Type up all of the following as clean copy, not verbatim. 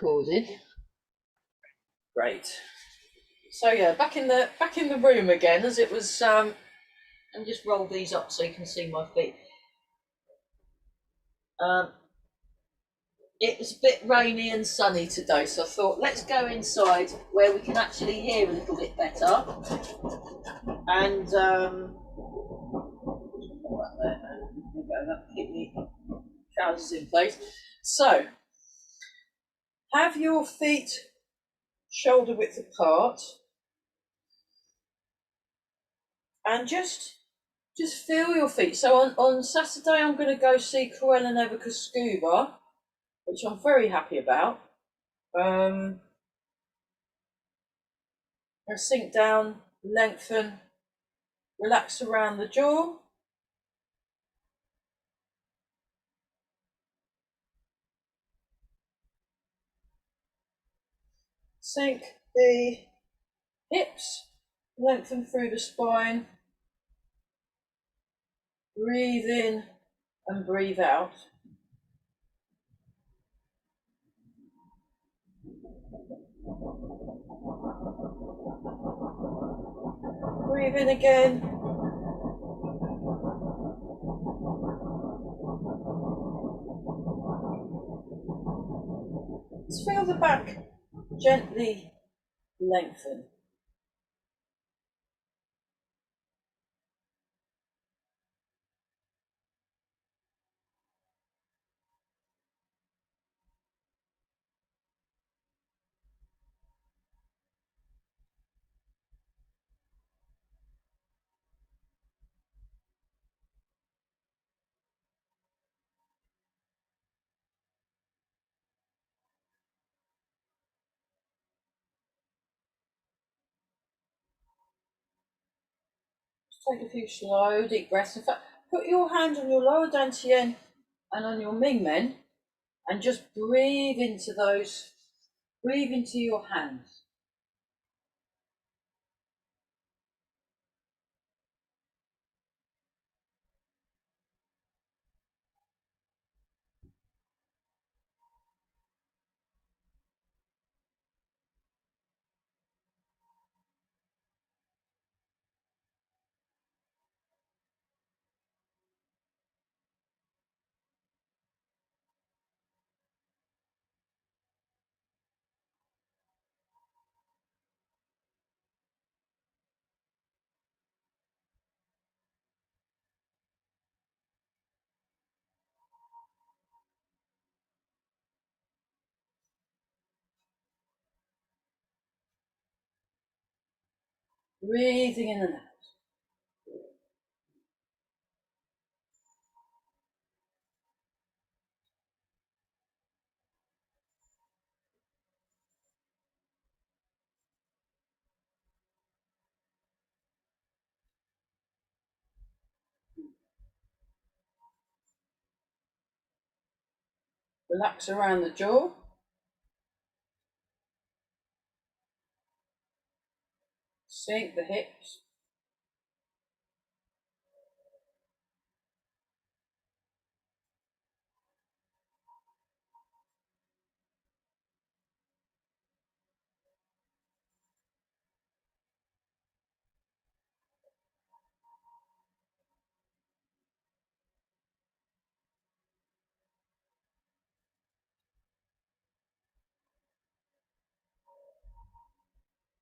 Recorded. Great. So yeah, back in the room again, as it was. And just roll these up so you can see my feet. It was a bit rainy and sunny today, so I thought let's go inside where we can actually hear a little bit better. And keep me trousers in place. So have your feet shoulder width apart, and just feel your feet. So on Saturday I'm going to go see Corella and Evica Scuba, which I'm very happy about. I'll sink down, lengthen, relax around the jaw. Sink the hips, lengthen through the spine. Breathe in and breathe out. Breathe in again. Just feel the back gently lengthen. Take a few slow, deep breaths. In fact, put your hand on your lower dantian and on your mingmen, and just breathe into those. Breathe into your hands. Breathing in and out. Relax around the jaw. Sink the hips.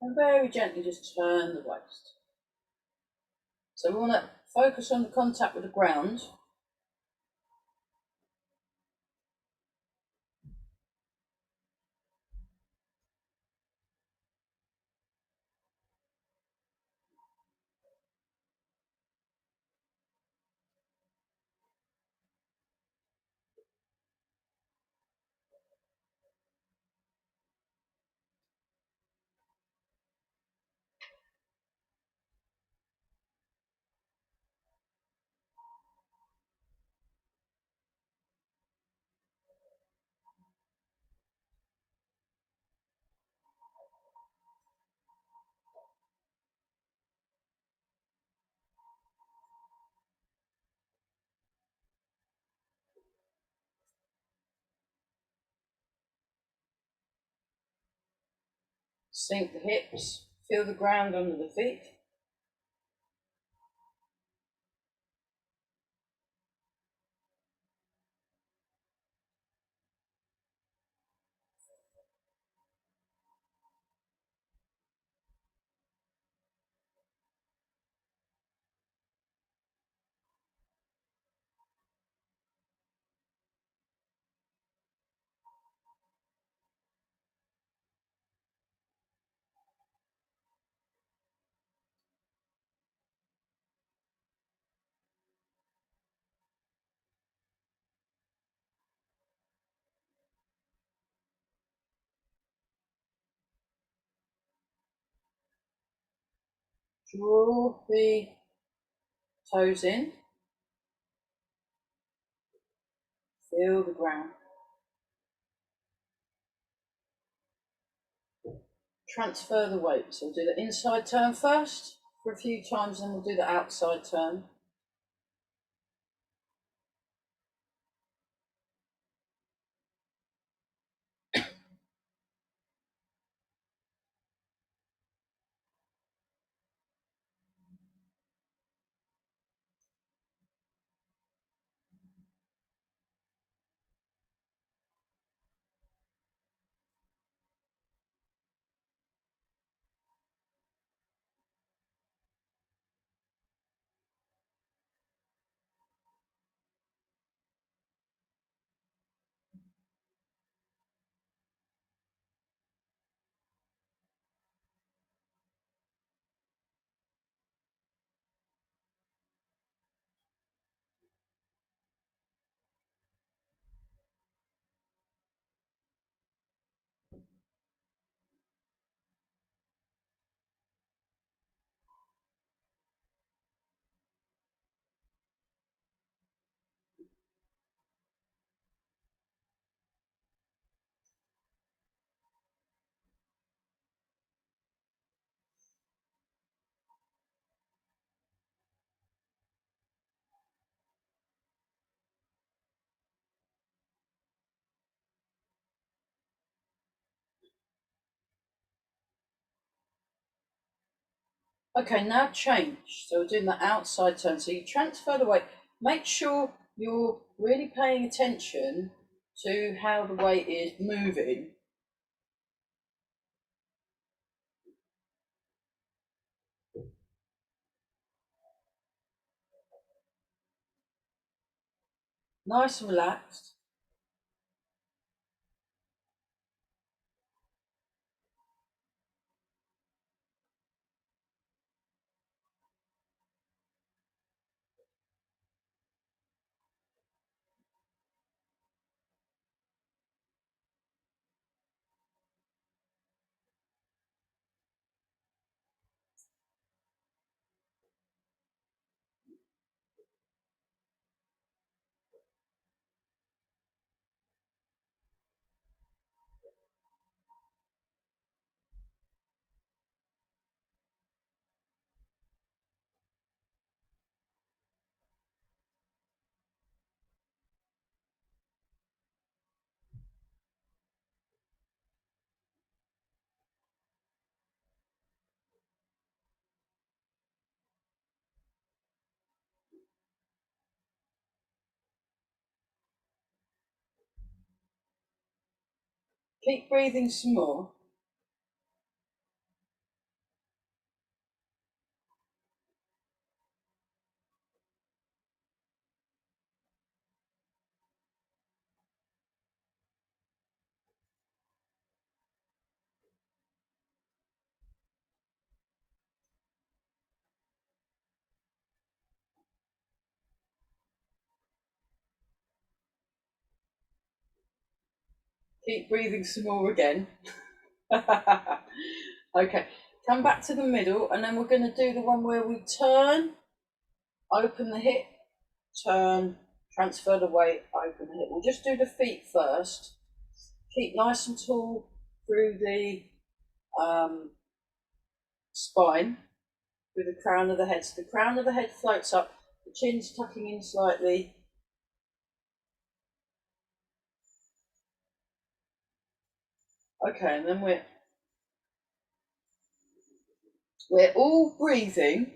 And very gently just turn the waist. So we want to focus on the contact with the ground. Sink the hips, feel the ground under the feet. Draw the toes in, feel the ground. Transfer the weight, so we'll do the inside turn first for a few times, and we'll do the outside turn. Okay, now change. So we're doing the outside turn. So you transfer the weight. Make sure you're really paying attention to how the weight is moving. Nice and relaxed. Keep breathing some more. Keep breathing some more again. Okay, come back to the middle, and then we're going to do the one where we turn, open the hip, turn, transfer the weight, open the hip. We'll just do the feet first. Keep nice and tall through the spine, through the crown of the head. So the crown of the head floats up, the chin's tucking in slightly. Okay, and then we're We're all breathing.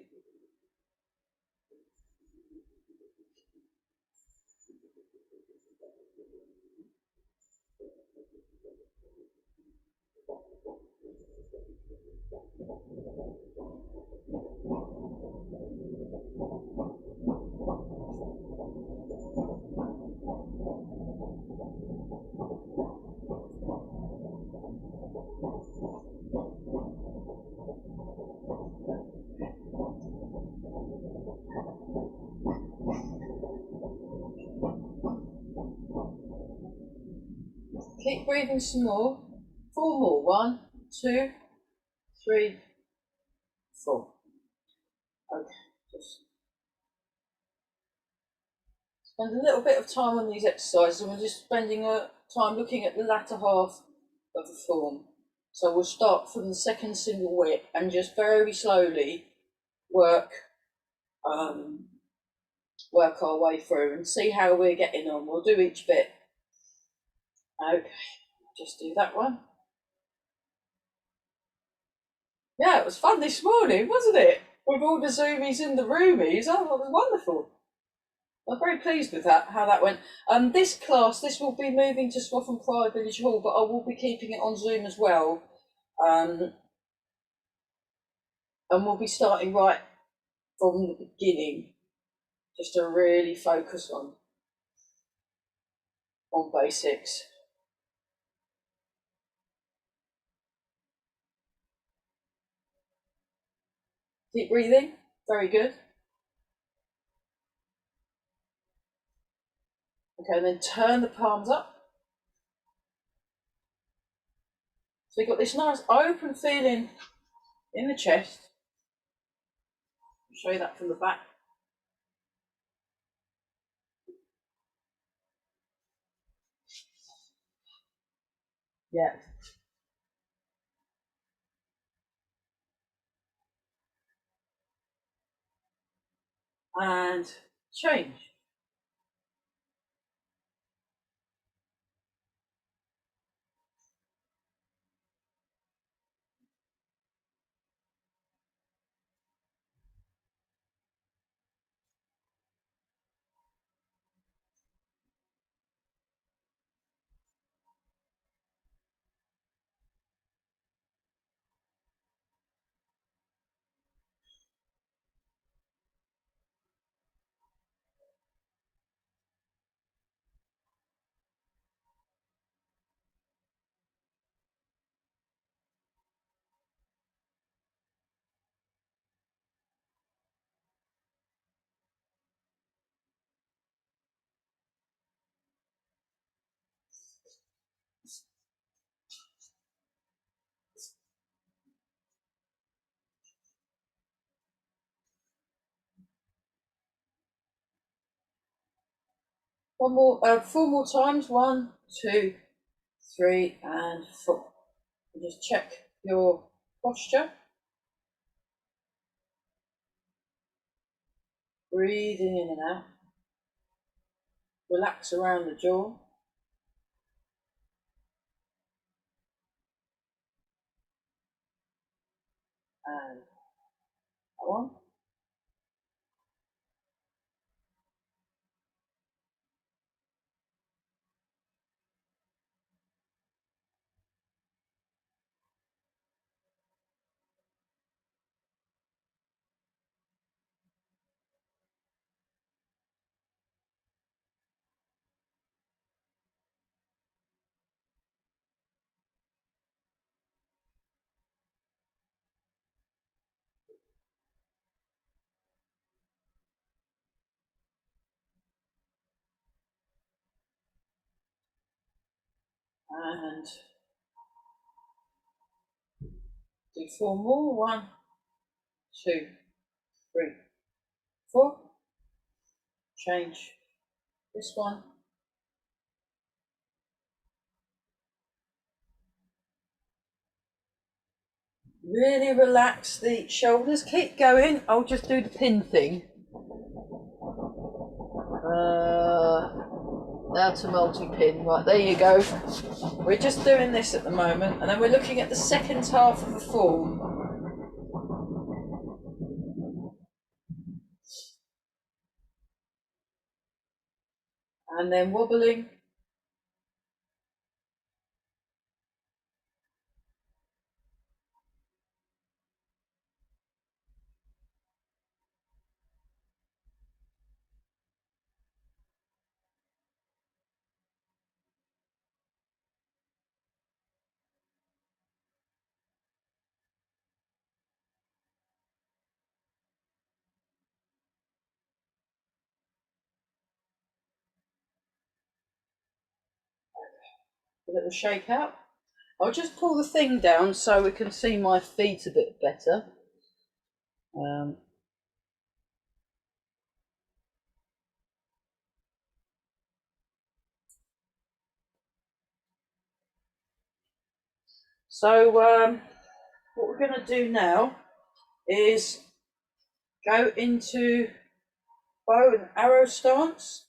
Keep breathing some more. 4 more. 1, 2, 3, 4. Okay, just spend a little bit of time on these exercises, and we're just spending time looking at the latter half of the form. So we'll start from the second single whip and just very slowly work our way through and see how we're getting on. We'll do each bit. Okay, just do that one. Yeah, it was fun this morning, wasn't it? With all the zoomies and the roomies. Oh, it was wonderful. I'm very pleased with that, how that went. This class, this will be moving to Swaffham Priory Village Hall, but I will be keeping it on Zoom as well. And we'll be starting right from the beginning, just to really focus on basics. Deep breathing, very good. Okay, and then turn the palms up. So you've got this nice open feeling in the chest. I'll show you that from the back. Yeah. And change. One more, 4 more times. 1, 2, 3, and 4. And just check your posture. Breathing in and out. Relax around the jaw. And that one. And do 4 more. 1, 2, 3, 4. Change this one. Really relax the shoulders. Keep going. I'll just do the pin thing. Now to multi-pin. Right, there you go. We're just doing this at the moment, and then we're looking at the second half of the form. and then wobbling. A little shake out. I'll just pull the thing down so we can see my feet a bit better. So what we're going to do now is go into bow and arrow stance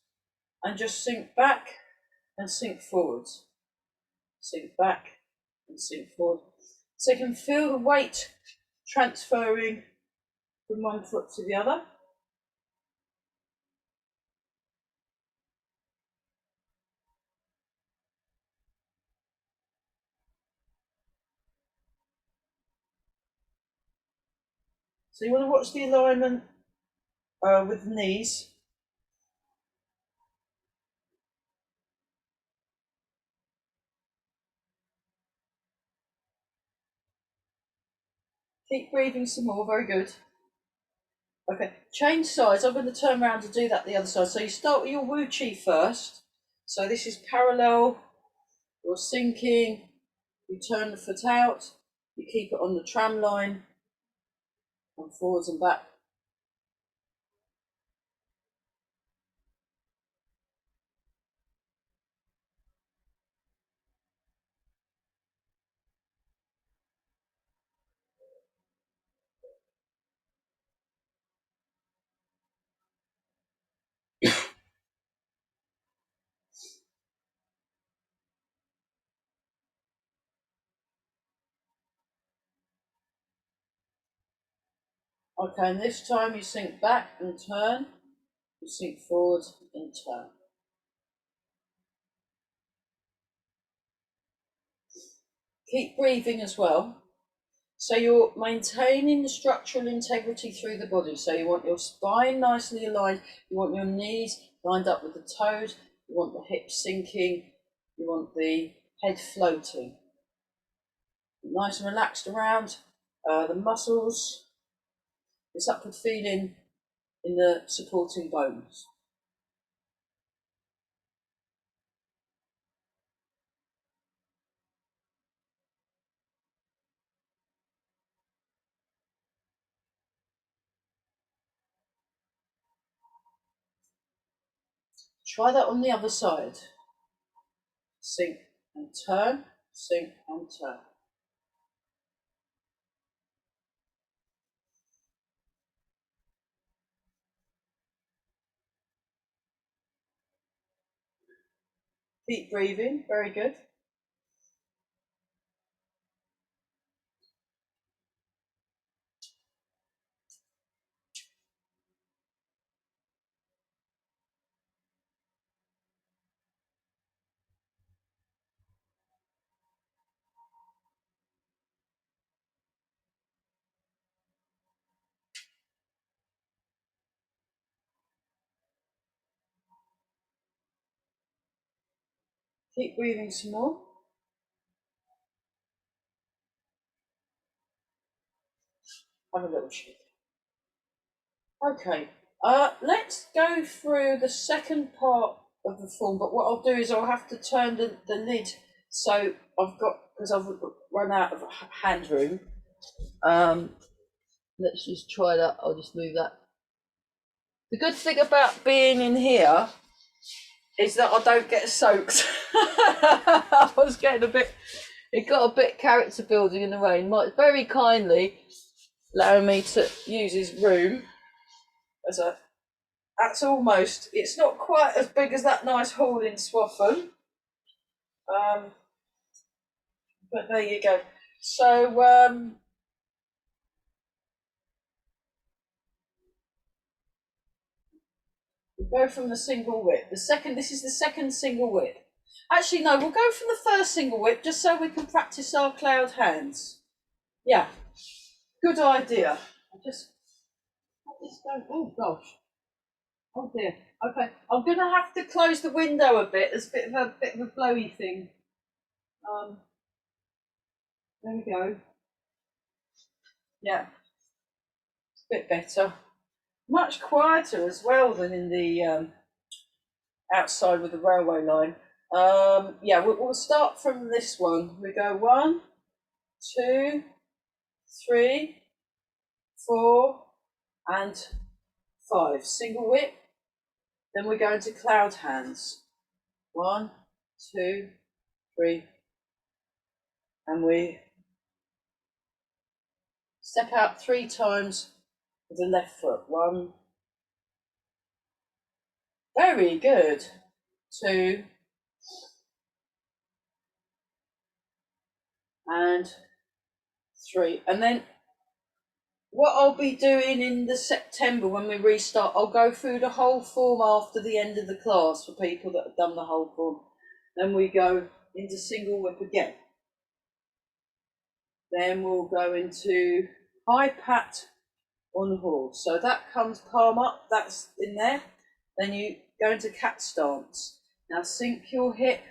and just sink back and sink forwards. Sink back and sink forward. So you can feel the weight transferring from one foot to the other. So you want to watch the alignment with the knees. Keep breathing some more, very good. Okay, change sides. I'm going to turn around to do that the other side. So you start with your Wu Chi first. So this is parallel, you're sinking, you turn the foot out, you keep it on the tram line, and forwards and back. Okay, and this time you sink back and turn, you sink forward and turn. Keep breathing as well. So you're maintaining the structural integrity through the body. So you want your spine nicely aligned, you want your knees lined up with the toes, you want the hips sinking, you want the head floating. Nice and relaxed around the muscles, this upward feeling in the supporting bones. Try that on the other side. Sink and turn, sink and turn. Keep breathing, very good. Keep breathing some more. Have a little shake. Okay, let's go through the second part of the form, but what I'll do is I'll have to turn the lid, so I've got, because I've run out of hand room. Let's just try that. I'll just move that. The good thing about being in here is that I don't get soaked. I was getting it got a bit character building in the rain. Mike very kindly allowing me to use his room as a, it's not quite as big as that nice hall in Swaffham. But there you go. So We'll go from the single whip. This is the second single whip. Actually, no, we'll go from the first single whip just so we can practice our cloud hands. Yeah, good idea. Oh gosh. Oh dear. Okay, I'm gonna have to close the window a bit. There's a bit of a blowy thing. There we go. Yeah, it's a bit better. Much quieter as well than in the outside with the railway line. Yeah, we'll start from this one. We go 1, 2, 3, 4, and 5. Single whip. Then we go into cloud hands. 1, 2, 3, and we step out 3 times with the left foot. 1, very good. 2, and 3. And then what I'll be doing in the September when we restart, I'll go through the whole form after the end of the class for people that have done the whole form. Then we go into single whip again. Then we'll go into high pat on horse. So that comes palm up, that's in there. Then you go into cat stance. Now sink your hip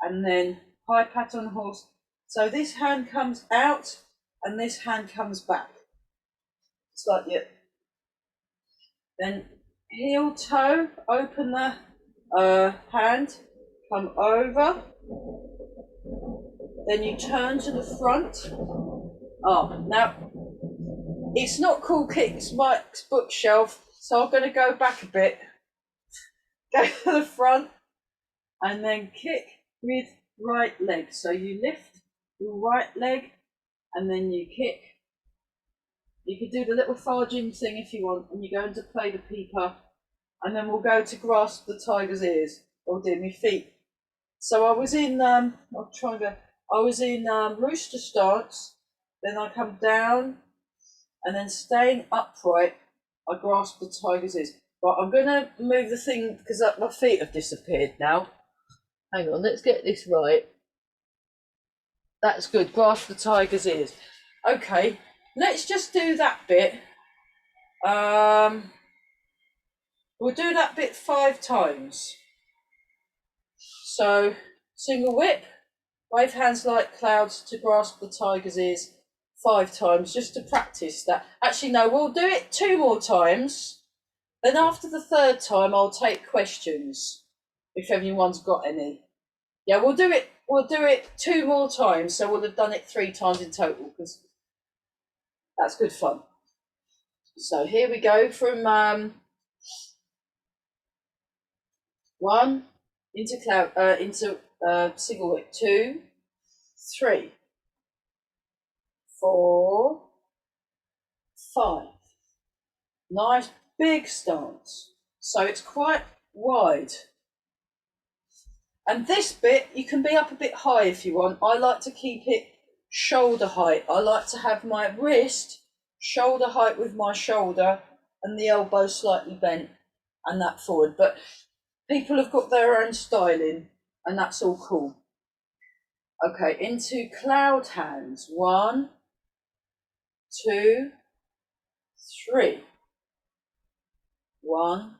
and then high pat on horse. So this hand comes out and this hand comes back. It's like you. Then heel toe, open the hand, come over. Then you turn to the front. Oh, now it's not called kick, it's Mike's bookshelf, so I'm going to go back a bit. Go to the front and then kick with right leg. So you lift your right leg and then you kick. You could do the little farging thing if you want, and you go into play the peeper, and then we'll go to grasp the tiger's ears. Or do my feet. So I was in rooster stance, then I come down, and then staying upright, I grasp the tiger's ears. Right, I'm going to move the thing because my feet have disappeared now. Hang on, let's get this right. That's good, grasp the tiger's ears. Okay, let's just do that bit. We'll do that bit 5 times. So, single whip, wave hands like clouds to grasp the tiger's ears 5 times, just to practice that. Actually, no, we'll do it 2 more times. Then after the 3rd time, I'll take questions, if anyone's got any. Yeah, we'll do it 2 more times, so we'll have done it 3 times in total, because that's good fun. So here we go from 1 into single whip, 2, 3, 4, 5. Nice big stance. So it's quite wide. And this bit, you can be up a bit high if you want. I like to keep it shoulder height. I like to have my wrist shoulder height with my shoulder and the elbow slightly bent and that forward. But people have got their own styling and that's all cool. Okay, into cloud hands. 1, 2, 3. 1,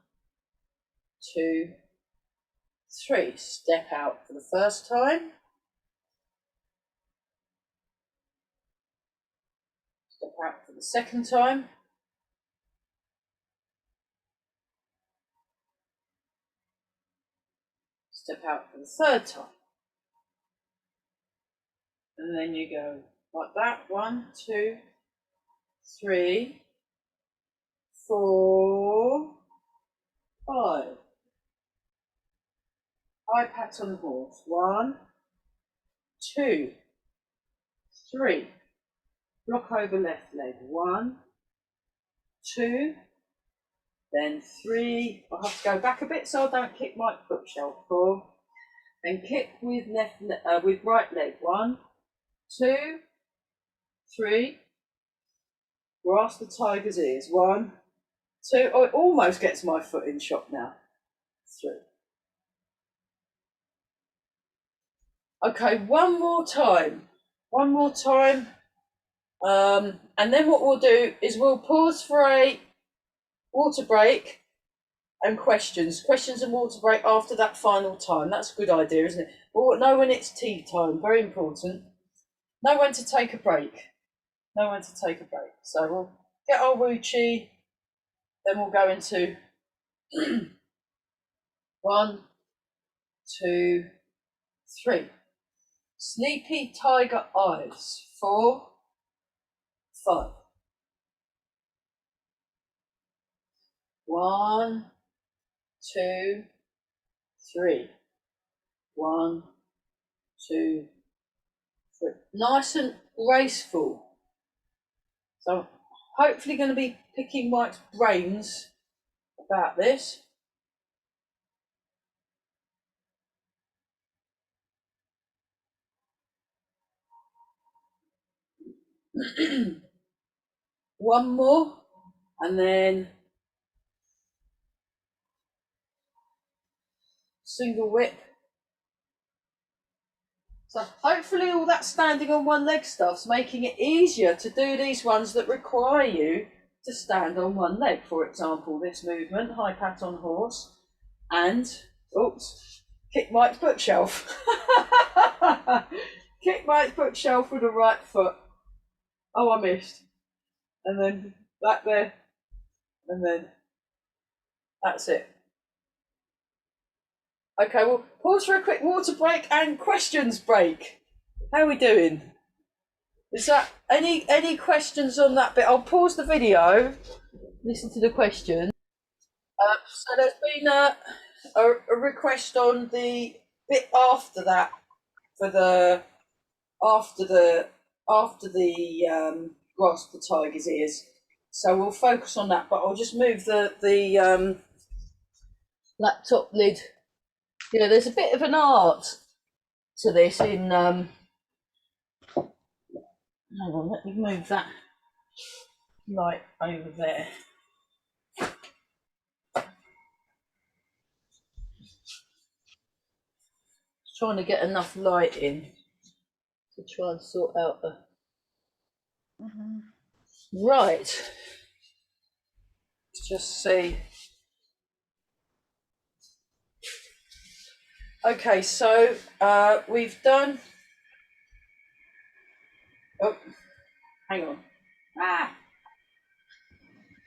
2, 3. Step out for the first time. Step out for the second time. Step out for the 3rd time. And then you go like that. 1, 2, 3, 4, 5. High pat on the horse. 1, 2, 3. Block over left leg. 1, 2, then 3. I'll have to go back a bit so I don't kick my bookshelf. 4. Then kick with right leg. 1, 2, 3. Grasp the tiger's ears. 1, 2. Oh, it almost gets my foot in shot now. 3. Okay, one more time. And then what we'll do is we'll pause for a water break and questions and water break after that final time. That's a good idea, isn't it? But know when it's tea time, very important. Know when to take a break. So we'll get our Wu Chi, then we'll go into 1, 2, 3. Sleepy tiger eyes. 4, 5. 1, 2, 3. 1, 2, 3. Nice and graceful. So hopefully going to be picking Mike's brains about this. One more, and then single whip. So hopefully all that standing on one leg stuff's making it easier to do these ones that require you to stand on one leg. For example, this movement, high pat on horse, and, oops, kick Mike's bookshelf. Kick Mike's bookshelf with the right foot. Oh, I missed. And then back there, and then that's it. Okay, we'll pause for a quick water break and questions break. How are we doing? Is that any questions on that bit? I'll pause the video, listen to the question. So there's been a request on the bit after that for the after the grasp the tiger's ears. So we'll focus on that, but I'll just move the laptop lid. You know, there's a bit of an art to this in hang on, let me move that light over there. Trying to get enough light in to try and sort out the right. Let's just see. Okay, so we've done. Oh, hang on.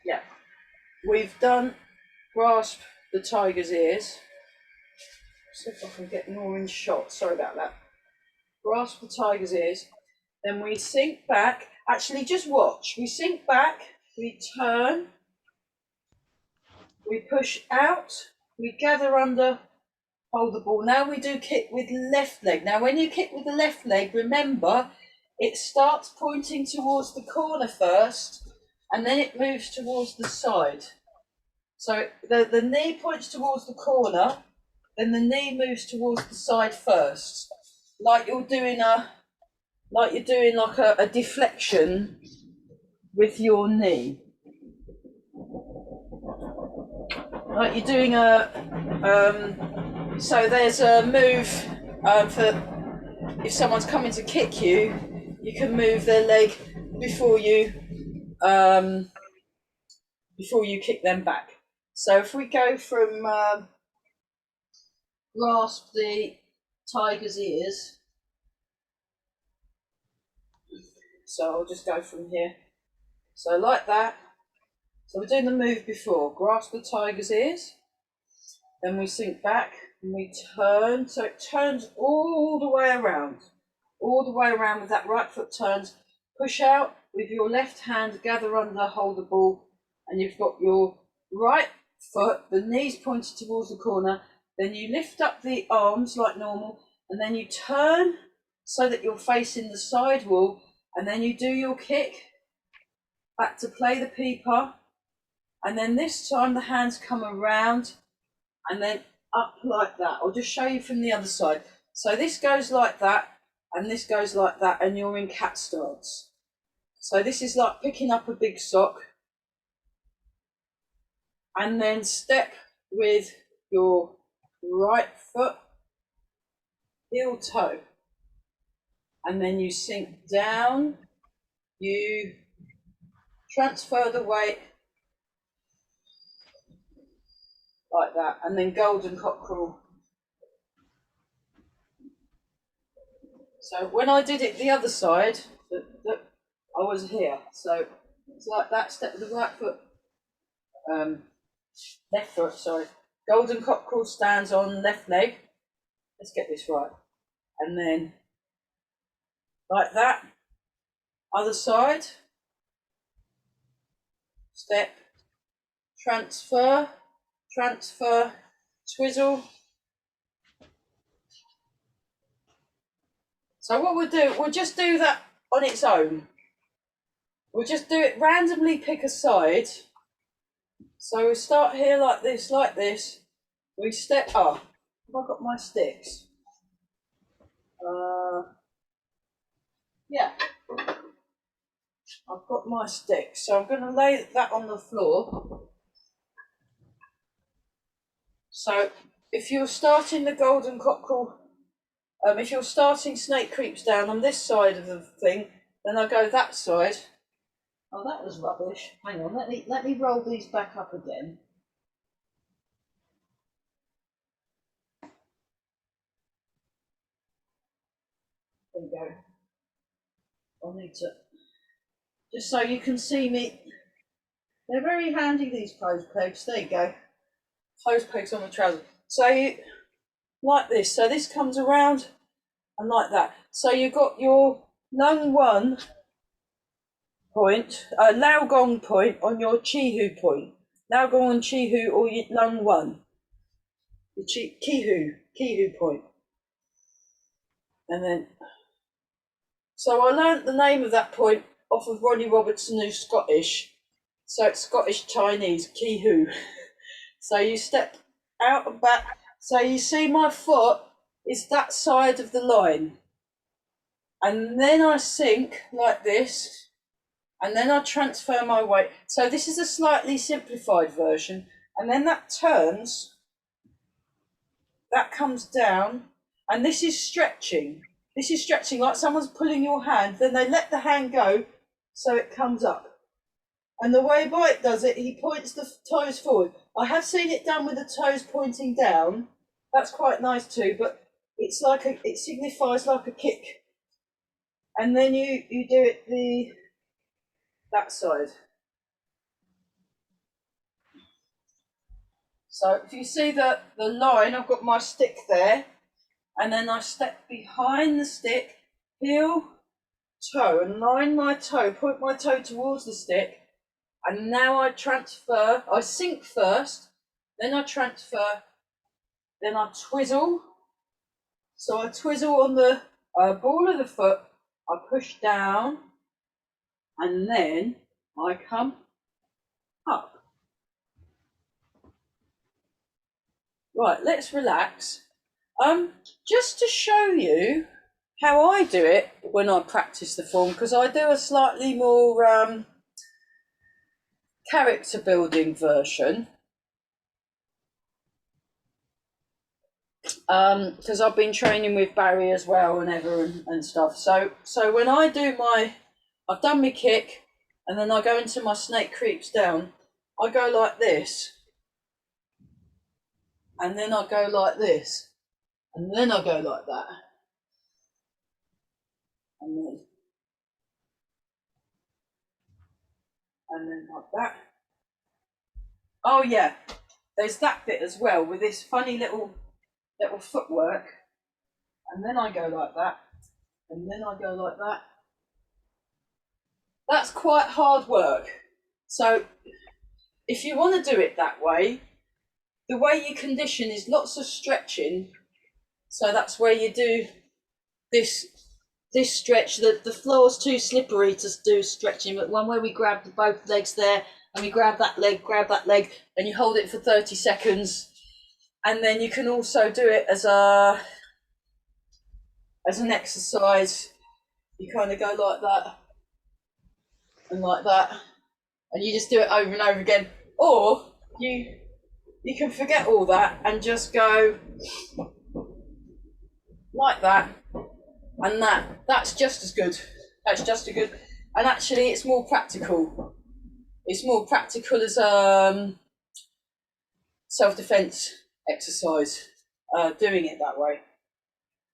Yeah, we've done grasp the tiger's ears. See if I can get more in shot. Sorry about that. Grasp the tiger's ears. Then we sink back. Actually, just watch. We sink back. We turn. We push out. We gather under. Hold the ball. Now we do kick with left leg. Now when you kick with the left leg, remember, it starts pointing towards the corner first, and then it moves towards the side. So the knee points towards the corner, then the knee moves towards the side first, like you're doing like a deflection with your knee. Like you're doing so there's a move for if someone's coming to kick you, you can move their leg before you kick them back. So if we go from grasp the tiger's ears, so I'll just go from here. So like that. So we're doing the move before, grasp the tiger's ears, then we sink back and we turn, so it turns all the way around with that right foot turns, push out with your left hand, gather under, hold the ball, and you've got your right foot, the knees pointed towards the corner, then you lift up the arms like normal, and then you turn so that you're facing the side wall, and then you do your kick back to play the peeper. And then this time the hands come around and then up like that. I'll just show you from the other side. So this goes like that and this goes like that, and you're in cat stance. So this is like picking up a big sock. and then step with your right foot, heel toe, and then you sink down, you transfer the weight like that, and then golden cockerel. So when I did it the other side, I was here. So it's like that, step with the right foot, left foot, sorry. Golden cockerel stands on left leg. Let's get this right. And then like that, other side, step, transfer, transfer, twizzle. So what we'll do, we'll just do that on its own. We'll just do it, randomly pick a side. So we start here like this, we step up. Have I got my sticks? Yeah, I've got my sticks. So I'm going to lay that on the floor. So if you're starting the golden cockerel, if you're starting snake creeps down on this side of the thing, then I go that side. Oh, that was rubbish. Hang on, let me roll these back up again. There we go. I'll need to, just so you can see me. They're very handy, these clothes pegs. There you go. Clothes pegs on the trousers. So you, like this. So this comes around and like that. So you've got your lung 1 point, lao gong point on your chi-hu point. Lao gong and chi-hu, or lung 1. The ki-hu point. And then, so I learnt the name of that point off of Ronnie Robertson, who's Scottish. So it's Scottish Chinese, ki-hu. So you step out and back. So you see my foot is that side of the line. And then I sink like this, and then I transfer my weight. So this is a slightly simplified version. And then that turns, that comes down, and this is stretching. This is stretching like someone's pulling your hand, then they let the hand go, so it comes up. And the way Mike does it, he points the toes forward. I have seen it done with the toes pointing down. That's quite nice too, but it's like it signifies like a kick. And then you do it that side. So if you see the line, I've got my stick there, and then I step behind the stick, heel, toe, and line my toe, point my toe towards the stick, and now I transfer. I sink first, then I transfer, then I twizzle. So I twizzle on the ball of the foot, I push down, and then I come up. Right, let's relax. Just to show you how I do it when I practice the form, because I do a slightly more character building version. Because I've been training with Barry as well and stuff. So when I do I've done my kick, and then I go into my snake creeps down, I go like this, and then I go like this, and then I go like that, and then like that. Oh yeah, there's that bit as well with this funny little footwork, and then I go like that, and then I go like that. That's quite hard work. So if you want to do it that way, the way you condition is lots of stretching. So that's where you do this stretch. The floor's too slippery to do stretching, but one where we grab both legs there, and we grab that leg, and you hold it for 30 seconds. And then you can also do it as an exercise. You kind of go like that and like that, and you just do it over and over again. Or you can forget all that and just go like that, and that's just as good. That's just as good, and actually it's more practical. It's more practical as self-defense exercise, doing it that way.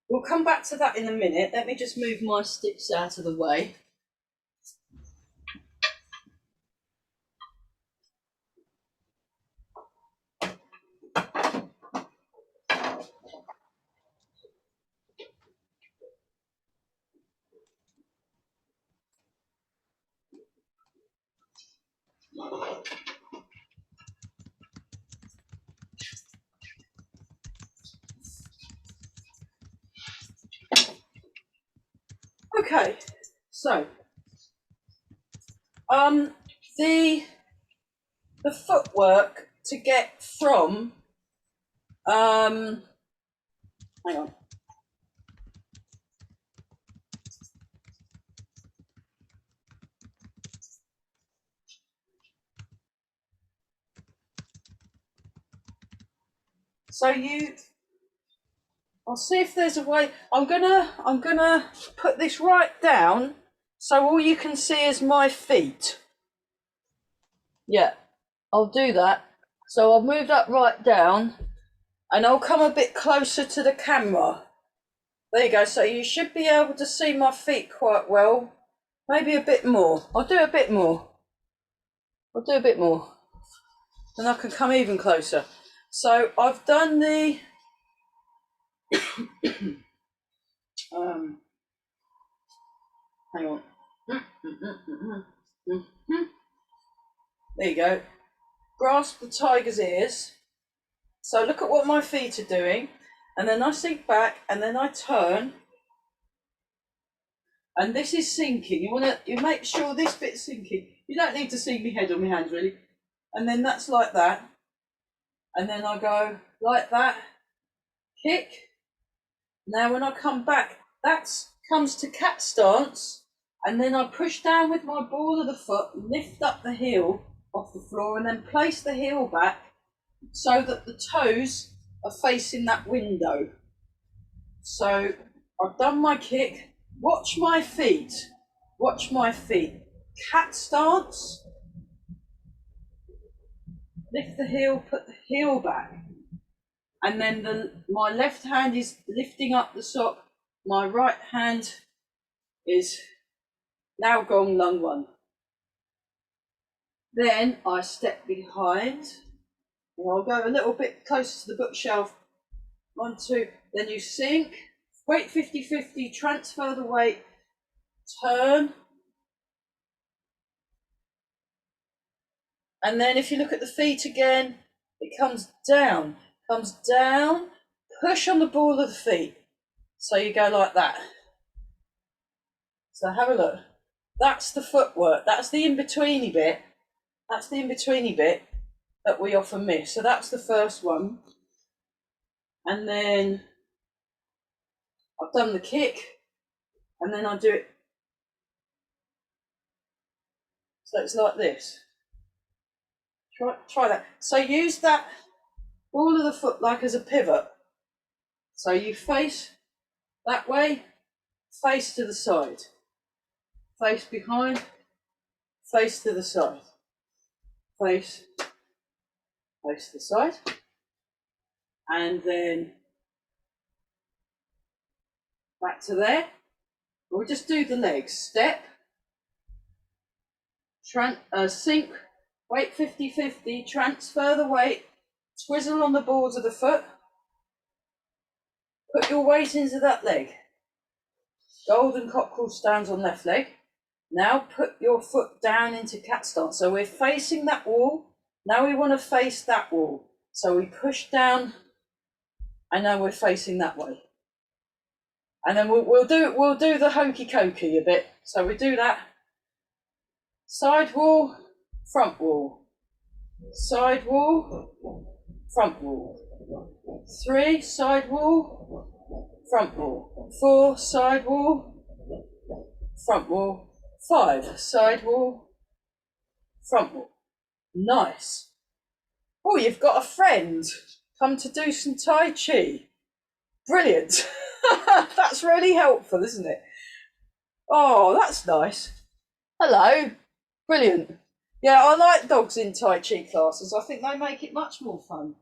We'll come back to that in a minute. Let me just move my sticks out of the way. Okay, so the footwork to get from hang on. So I'll see if there's a way. I'm gonna put this right down so all you can see is my feet. Yeah, I'll do that. So I'll move that right down and I'll come a bit closer to the camera. There you go. So you should be able to see my feet quite well. Maybe a bit more. I'll do a bit more. And I can come even closer. So I've done the hang on. There you go. Grasp the tiger's ears. So look at what my feet are doing, and then I sink back, and then I turn, and this is sinking. You make sure this bit's sinking. You don't need to see me head or my hands really, and then that's like that, and then I go like that, kick. Now when I come back, that comes to cat stance, and then I push down with my ball of the foot, lift up the heel off the floor, and then place the heel back so that the toes are facing that window. So I've done my kick. Watch my feet. Cat stance. Lift the heel, put the heel back. And then my left hand is lifting up the sock. My right hand is now gong lung one. Then I step behind. And I'll go a little bit closer to the bookshelf. 1, 2. Then you sink. Weight 50-50. Transfer the weight. Turn. And then if you look at the feet again, it comes down. Push on the ball of the feet. So you go like that. So have a look. That's the footwork. That's the in-betweeny bit. That we often miss. So that's the first one. And then I've done the kick, and then I do it. So it's like this. Try that. So use that ball of the foot like as a pivot. So you face that way, face to the side, face behind, face to the side, face to the side, and then back to there. We'll just do the legs. Step, sink, weight 50-50, transfer the weight, twizzle on the balls of the foot, put your weight into that leg. Golden Cockerel stands on left leg. Now put your foot down into cat stance. So we're facing that wall. Now we want to face that wall. So we push down, and now we're facing that way. And then we'll do the hokey cokey a bit. So we do that. Side wall, front wall. Side wall, front wall. 3, side wall, front wall. 4, side wall, front wall. 5, side wall, front wall. Nice. Oh, you've got a friend come to do some Tai Chi. Brilliant. That's really helpful, isn't it? Oh, that's nice. Hello. Brilliant. Yeah, I like dogs in Tai Chi classes. I think they make it much more fun.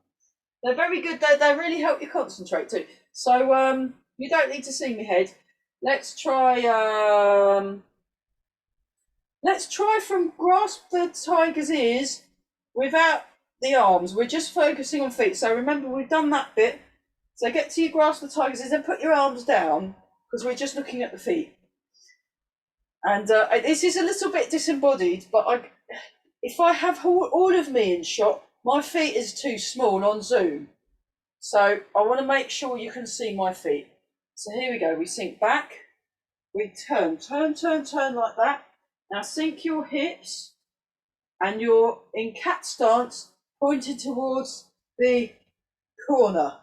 They're very good. They really help you concentrate too. So you don't need to see me head. Let's try from grasp the tiger's ears without the arms. We're just focusing on feet. So remember, we've done that bit. So get to your grasp the tiger's ears and put your arms down because we're just looking at the feet. And this is a little bit disembodied, but if I have all of me in shot, my feet is too small on Zoom. So I want to make sure you can see my feet. So here we go. We sink back. We turn like that. Now sink your hips and you're in cat stance, pointing towards the corner.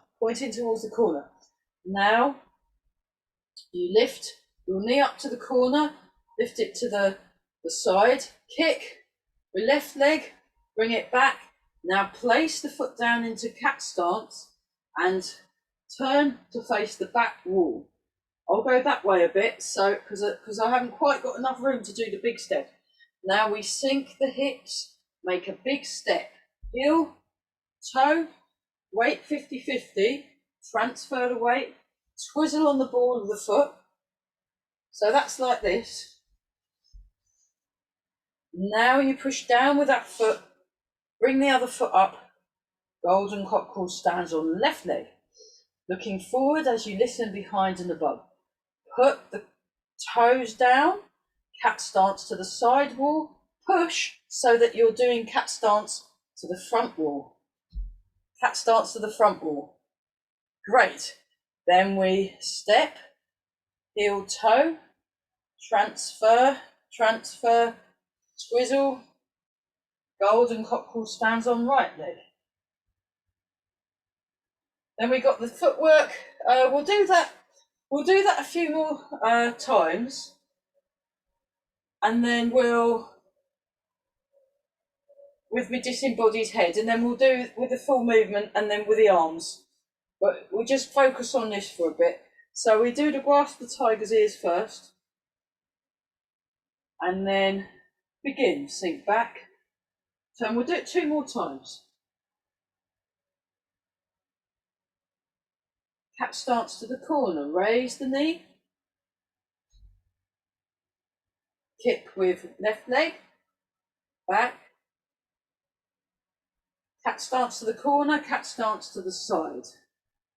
Now you lift your knee up to the corner, lift it to the side, kick, with left leg, bring it back. Now place the foot down into cat stance and turn to face the back wall. I'll go that way a bit, so because I haven't quite got enough room to do the big step. Now we sink the hips, make a big step, heel, toe, weight 50-50, transfer the weight, twizzle on the ball of the foot. So that's like this. Now you push down with that foot, bring the other foot up, Golden Cockerel stands on left leg, looking forward as you listen behind and above. Put the toes down, cat stance to the side wall, push so that you're doing cat stance to the front wall. Cat stance to the front wall. Great. Then we step, heel toe, transfer, twizzle, Golden Cockerel stands on right leg. Then we got the footwork. We'll do that a few more times, and then we'll, with my disembodied head, and then we'll do with the full movement and then with the arms. But we'll just focus on this for a bit. So we do the grasp the tiger's ears first, and then begin, sink back. So we'll do it 2 more times. Cat stance to the corner, raise the knee. Kick with left leg, back. Cat stance to the corner, cat stance to the side.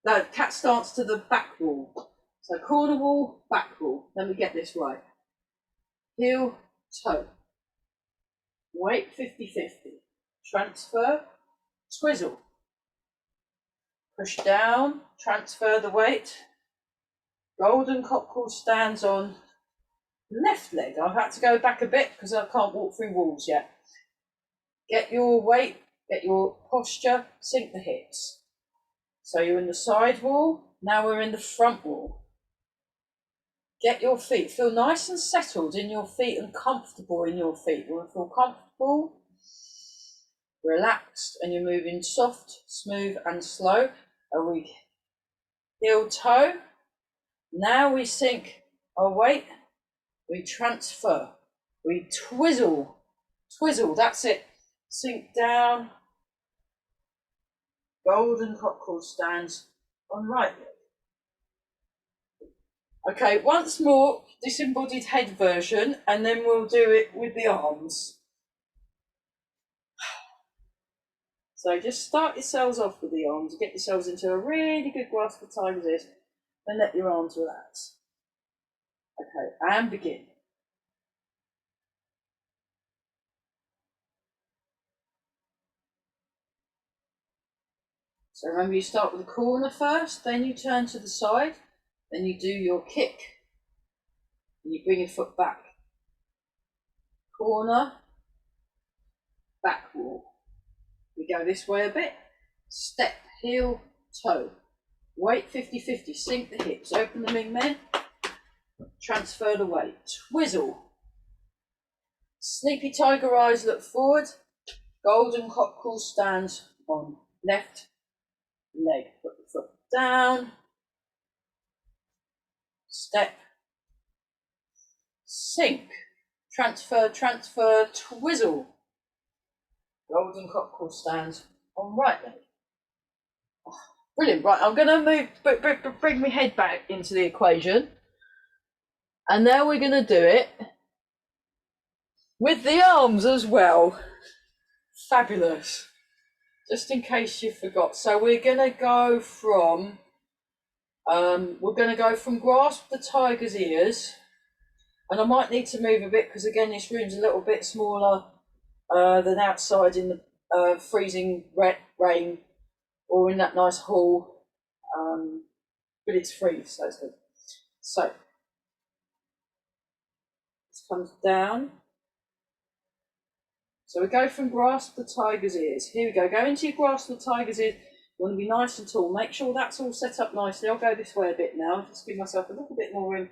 No, cat stance to the back wall. So corner wall, back wall. Let me get this right. Heel, toe. Weight 50-50. Transfer, twizzle. Push down, transfer the weight. Golden Cockerel stands on left leg. I've had to go back a bit because I can't walk through walls yet. Get your weight, get your posture, sink the hips. So you're in the side wall, now we're in the front wall. Get your feet, feel nice and settled in your feet and comfortable in your feet. You want to feel comfortable, relaxed, and you're moving soft, smooth and slow. And we heel toe. Now we sink our weight, we transfer, we twizzle, that's it. Sink down. Golden Cockerel stands on right leg. Okay, once more, disembodied head version, and then we'll do it with the arms. So just start yourselves off with the arms, get yourselves into a really good grasp of tiger's ears, then let your arms relax. Okay, and begin. So remember, you start with the corner first, then you turn to the side, then you do your kick, and you bring your foot back. Corner, back wall. We go this way a bit. Step, heel, toe. Weight 50-50, sink the hips, open the wing men. Transfer the weight, twizzle. Sleepy tiger eyes look forward. Golden Cockerel stands on left leg. Put the foot down, step, sink, transfer, transfer, twizzle. Golden Cockerel stands on right leg. Oh, brilliant. Right, I'm going to move, bring my head back into the equation. And now we're going to do it with the arms as well. Fabulous. Just in case you forgot. So we're going to go from, grasp the tiger's ears. And I might need to move a bit because, again, this room's a little bit smaller than outside in the freezing rain or in that nice hall. But it's free, so it's good. So this comes down. So we go from grasp the tiger's ears. Here we go. Go into your grasp the tiger's ears. You want to be nice and tall. Make sure that's all set up nicely. I'll go this way a bit now. Just give myself a little bit more room.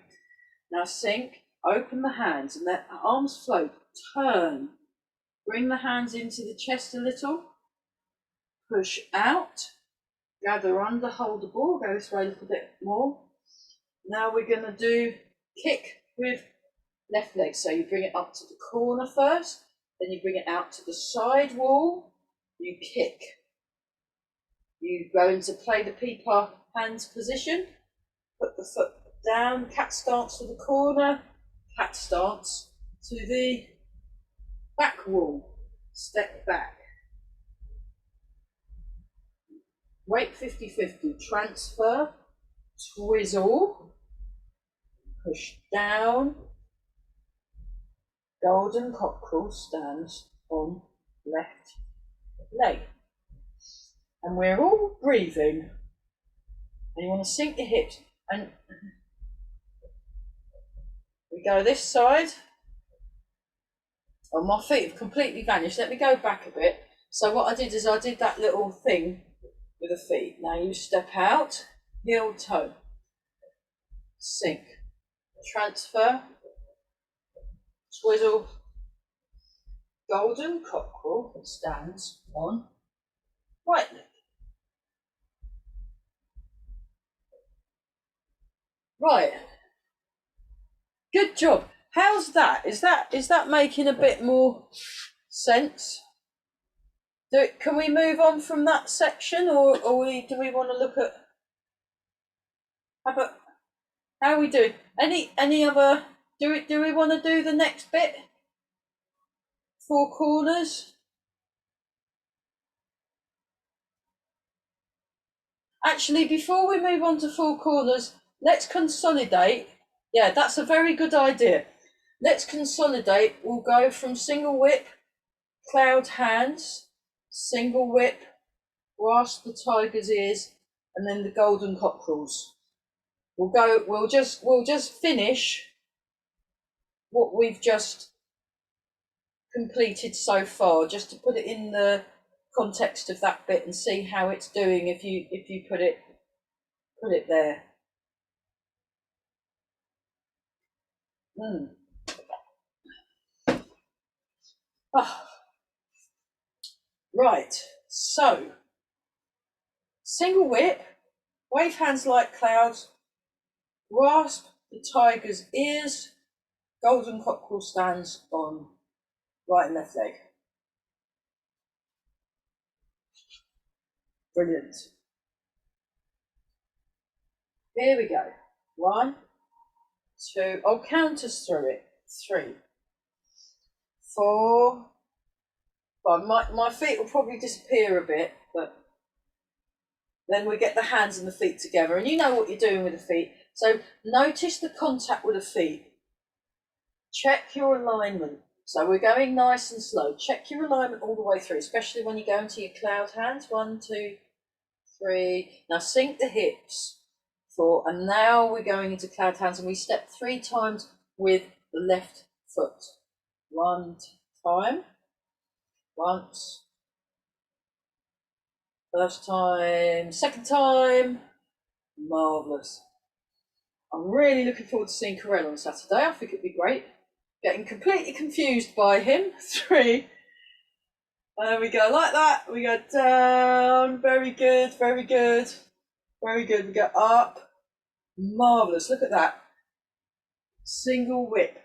Now sink. Open the hands and let the arms float. Turn. Bring the hands into the chest a little. Push out. Gather under, hold the ball. Go this way a little bit more. Now we're going to do kick with left leg. So you bring it up to the corner first. Then you bring it out to the side wall. You kick. You go into play the peeper hands position. Put the foot down. Cat stance to the corner. Cat stance to the back wall. Step back. Weight 50-50. Transfer. Twizzle. Push down. Golden Cockerel stands on left leg. And we're all breathing. And you want to sink your hips. And we go this side. Oh, my feet have completely vanished. Let me go back a bit. So what I did is I did that little thing with the feet. Now you step out, heel toe, sink, transfer, twizzle. Golden Cockerel stands on right leg. Right. Good job. How's that? Is that making a bit more sense? Can we move on from that section, or do we want to look at how are we doing? Any other? Do we want to do the next bit? 4 corners. Actually, before we move on to 4 corners, let's consolidate. Yeah, that's a very good idea. Let's consolidate. We'll go from single whip, cloud hands, single whip, grasp the tiger's ears, and then the golden cockerels. We'll just finish what we've just completed so far, just to put it in the context of that bit and see how it's doing if you put it there. Right, so single whip, wave hands like clouds, grasp the tiger's ears, golden cockerel stands on right and left leg. Brilliant. Here we go. 1, 2, I'll count us through it. 3, 4, 5. My feet will probably disappear a bit, but then we get the hands and the feet together, and you know what you're doing with the feet. So notice the contact with the feet. Check your alignment. So we're going nice and slow. Check your alignment all the way through, especially when you go into your cloud hands. 1, 2, 3. Now sink the hips. 4. And now we're going into cloud hands, and we step 3 times with the left foot. 1 time. Once. First time. Second time. Marvellous. I'm really looking forward to seeing Corel on Saturday. I think it'd be great. Getting completely confused by him. 3. There we go, like that. We go down. Very good, very good, very good. We go up. Marvellous. Look at that. Single whip.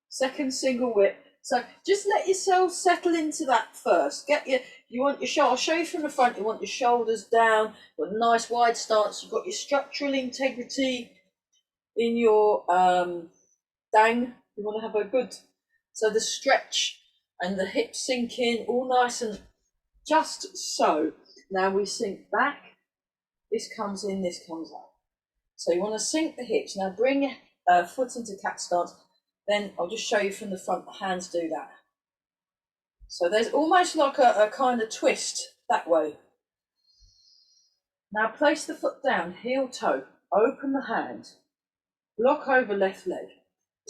Second single whip. So just let yourself settle into that first. You want your shoulder, I'll show you from the front, you want your shoulders down, got a nice wide stance, you've got your structural integrity in your dang. You want to have a good, so the stretch and the hips sink in, all nice and just so. Now we sink back, this comes in, this comes up. So you want to sink the hips. Now bring your foot into cat stance. Then I'll just show you from the front, the hands do that. So there's almost like a kind of twist that way. Now place the foot down, heel toe, open the hand, block over left leg,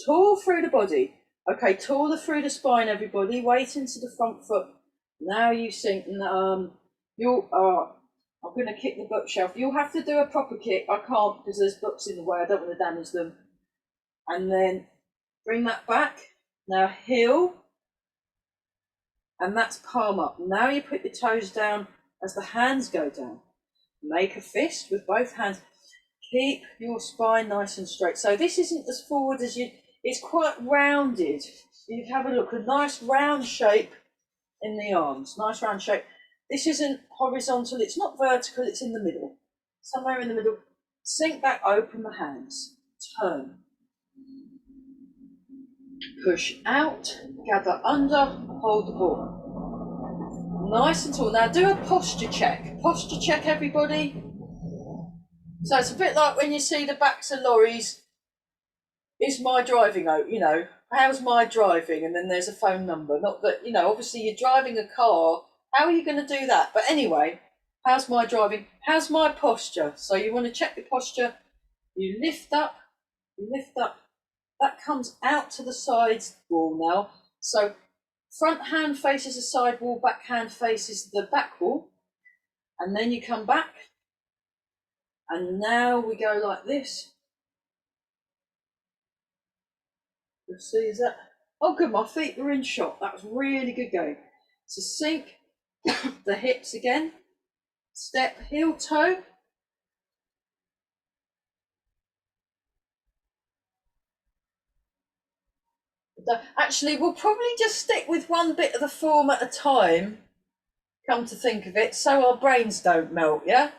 tall through the body. Okay, taller through the spine, everybody, weight into the front foot. Now you sink, and I'm going to kick the bookshelf. You'll have to do a proper kick. I can't because there's books in the way. I don't want to damage them. And then bring that back. Now heel, and that's palm up. Now you put your toes down as the hands go down. Make a fist with both hands. Keep your spine nice and straight. So this isn't as forward as you, it's quite rounded. You have a look, a nice round shape in the arms, nice round shape. This isn't horizontal, it's not vertical, it's in the middle. Somewhere in the middle. Sink back, open the hands, turn. Push out, gather under, hold the ball. Nice and tall. Now do a posture check. Posture check, everybody. So it's a bit like when you see the backs of lorries. Is my driving out, you know, how's my driving? And then there's a phone number. Not that, you know, obviously you're driving a car. How are you going to do that? But anyway, how's my driving? How's my posture? So you want to check your posture. You lift up, you lift up. That comes out to the sides wall now. So front hand faces the side wall, back hand faces the back wall. And then you come back. And now we go like this. You'll see, is that? Oh, good, my feet were in shot. That was really good going. So sink the hips again. Step, heel, toe. Actually, we'll probably just stick with one bit of the form at a time, come to think of it, so our brains don't melt, yeah?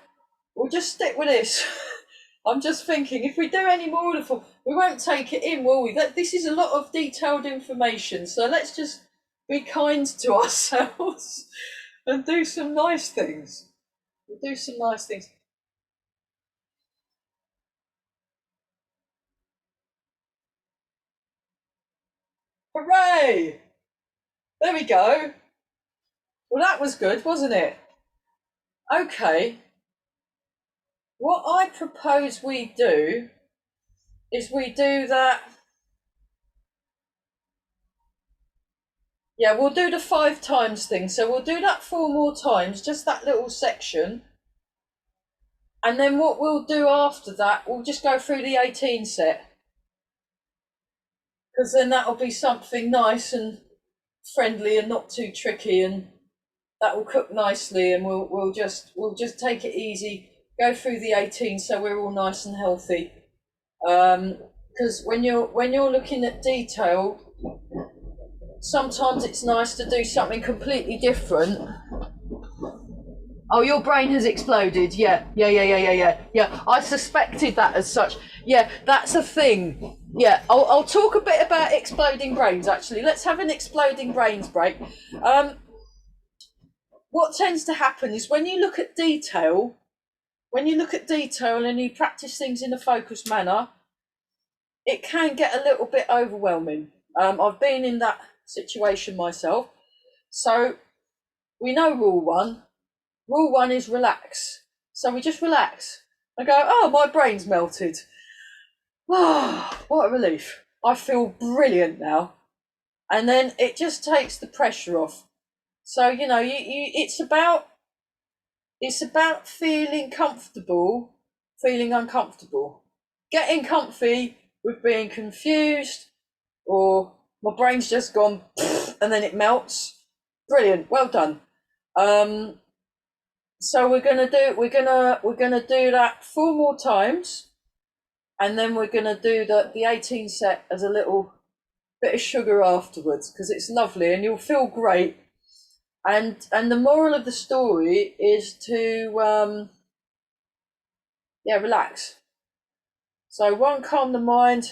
We'll just stick with this. I'm just thinking, if we do any more of the form, we won't take it in, will we? This is a lot of detailed information, so let's just be kind to ourselves and do some nice things. We'll do some nice things. Hooray! There we go. Well, that was good, wasn't it? Okay. What I propose we do is we do that. Yeah, we'll do the 5 times thing. So we'll do that 4 more times, just that little section. And then what we'll do after that, we'll just go through the 18 set. Because then that'll be something nice and friendly and not too tricky, and that will cook nicely, and we'll just take it easy, go through the 18 so we're all nice and healthy. Because when you're looking at detail, sometimes it's nice to do something completely different. Oh, your brain has exploded. Yeah. I suspected that as such. Yeah, that's a thing. Yeah, I'll talk a bit about exploding brains, actually. Let's have an exploding brains break. What tends to happen is when you look at detail and you practice things in a focused manner, it can get a little bit overwhelming. I've been in that situation myself. So we know rule 1. Rule 1 is relax. So we just relax. I go, oh, my brain's melted. Oh, what a relief. I feel brilliant now. And then it just takes the pressure off. So, you know, it's about feeling comfortable, feeling uncomfortable. Getting comfy with being confused, or my brain's just gone and then it melts. Brilliant, well done. So we're gonna do that 4 more times, and then we're gonna do the 18 set as a little bit of sugar afterwards, because it's lovely and you'll feel great. And the moral of the story is to relax. So 1, calm the mind,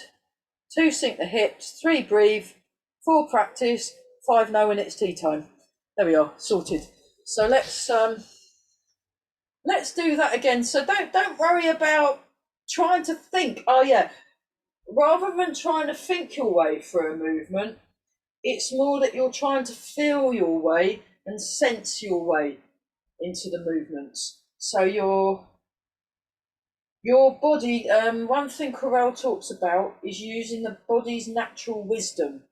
2, sink the hips, 3, breathe, 4, practice, 5, know when it's tea time. There we are, sorted. So let's do that again. So don't worry about trying to think. Oh yeah, rather than trying to think your way through a movement, it's more that you're trying to feel your way and sense your way into the movements. So your body, one thing Corel talks about is using the body's natural wisdom.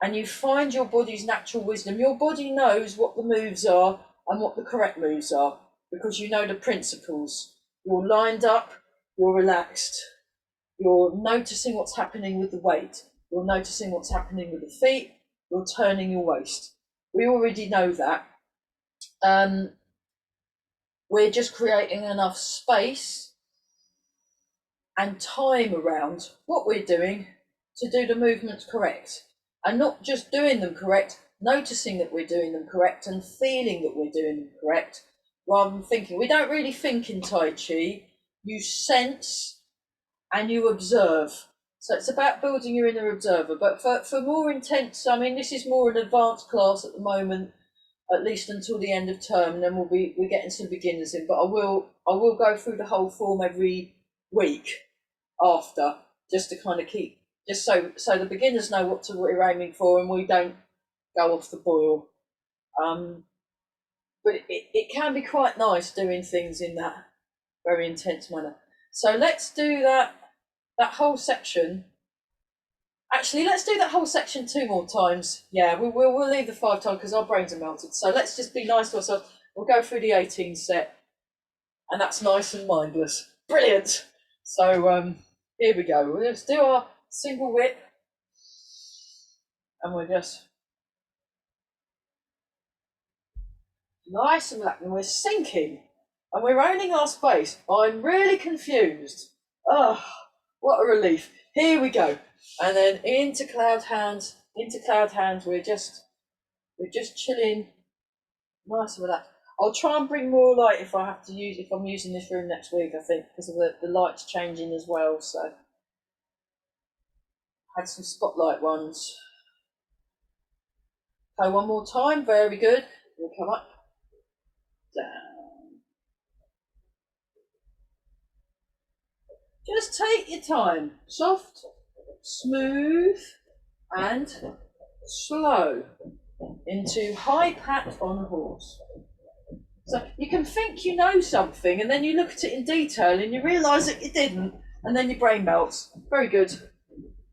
And you find your body's natural wisdom. Your body knows what the moves are and what the correct moves are, because you know the principles. You're lined up, you're relaxed, you're noticing what's happening with the weight, you're noticing what's happening with the feet, you're turning your waist. We already know that. We're just creating enough space and time around what we're doing to do the movements correct. And not just doing them correct, noticing that we're doing them correct and feeling that we're doing them correct, rather than thinking. We don't really think in Tai Chi. You sense and you observe. So it's about building your inner observer. But for more intense, I mean, this is more an advanced class at the moment, at least until the end of term, and then we're getting some beginners in. But I will go through the whole form every week after, just to kind of keep, just so the beginners know what we're aiming for and we don't go off the boil. But it can be quite nice doing things in that very intense manner. So let's do that whole section. Actually, let's do that whole section 2 more times. Yeah, we'll leave the 5 times because our brains are melted. So let's just be nice to ourselves. We'll go through the 18 set, and that's nice and mindless. Brilliant. So here we go. We'll just do our single whip, and we're just nice and relaxed, and we're sinking, and we're owning our space. I'm really confused. Oh, what a relief. Here we go. And then into cloud hands, we're just chilling, nice and relaxed. I'll try and bring more light if I'm using this room next week, I think, because of the lights changing as well. So had some spotlight ones. Okay, one more time, very good. We'll come up, down. Just take your time, soft, smooth, and slow into high pat on horse. So you can think you know something, and then you look at it in detail and you realise that you didn't, and then your brain melts. Very good.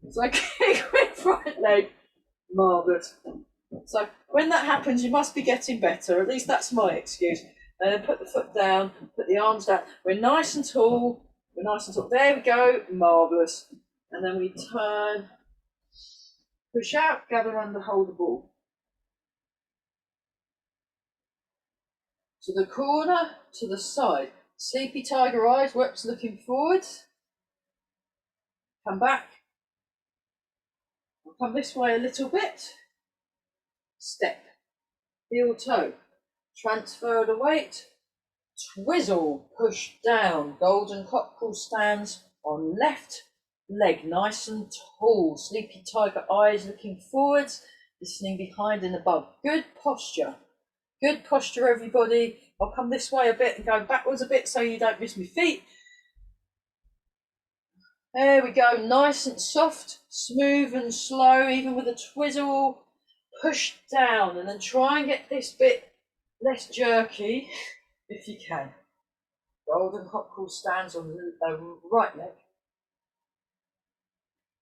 So kick with right leg, marvellous. So when that happens, you must be getting better. At least that's my excuse. And then put the foot down, put the arms down. We're nice and tall. There we go, marvellous. And then we turn, push out, gather under, hold the ball. To the corner, to the side. Sleepy tiger eyes, whips looking forward. Come back. We'll come this way a little bit. Step. Heel toe. Transfer the weight. Twizzle. Push down. Golden Cockerel stands on left leg. Nice and tall. Sleepy tiger eyes looking forwards. Listening behind and above. Good posture. Good posture, everybody. I'll come this way a bit and go backwards a bit so you don't miss my feet. There we go. Nice and soft, smooth and slow, even with a twizzle. Push down and then try and get this bit less jerky if you can. Golden Cockerel stands on the right leg.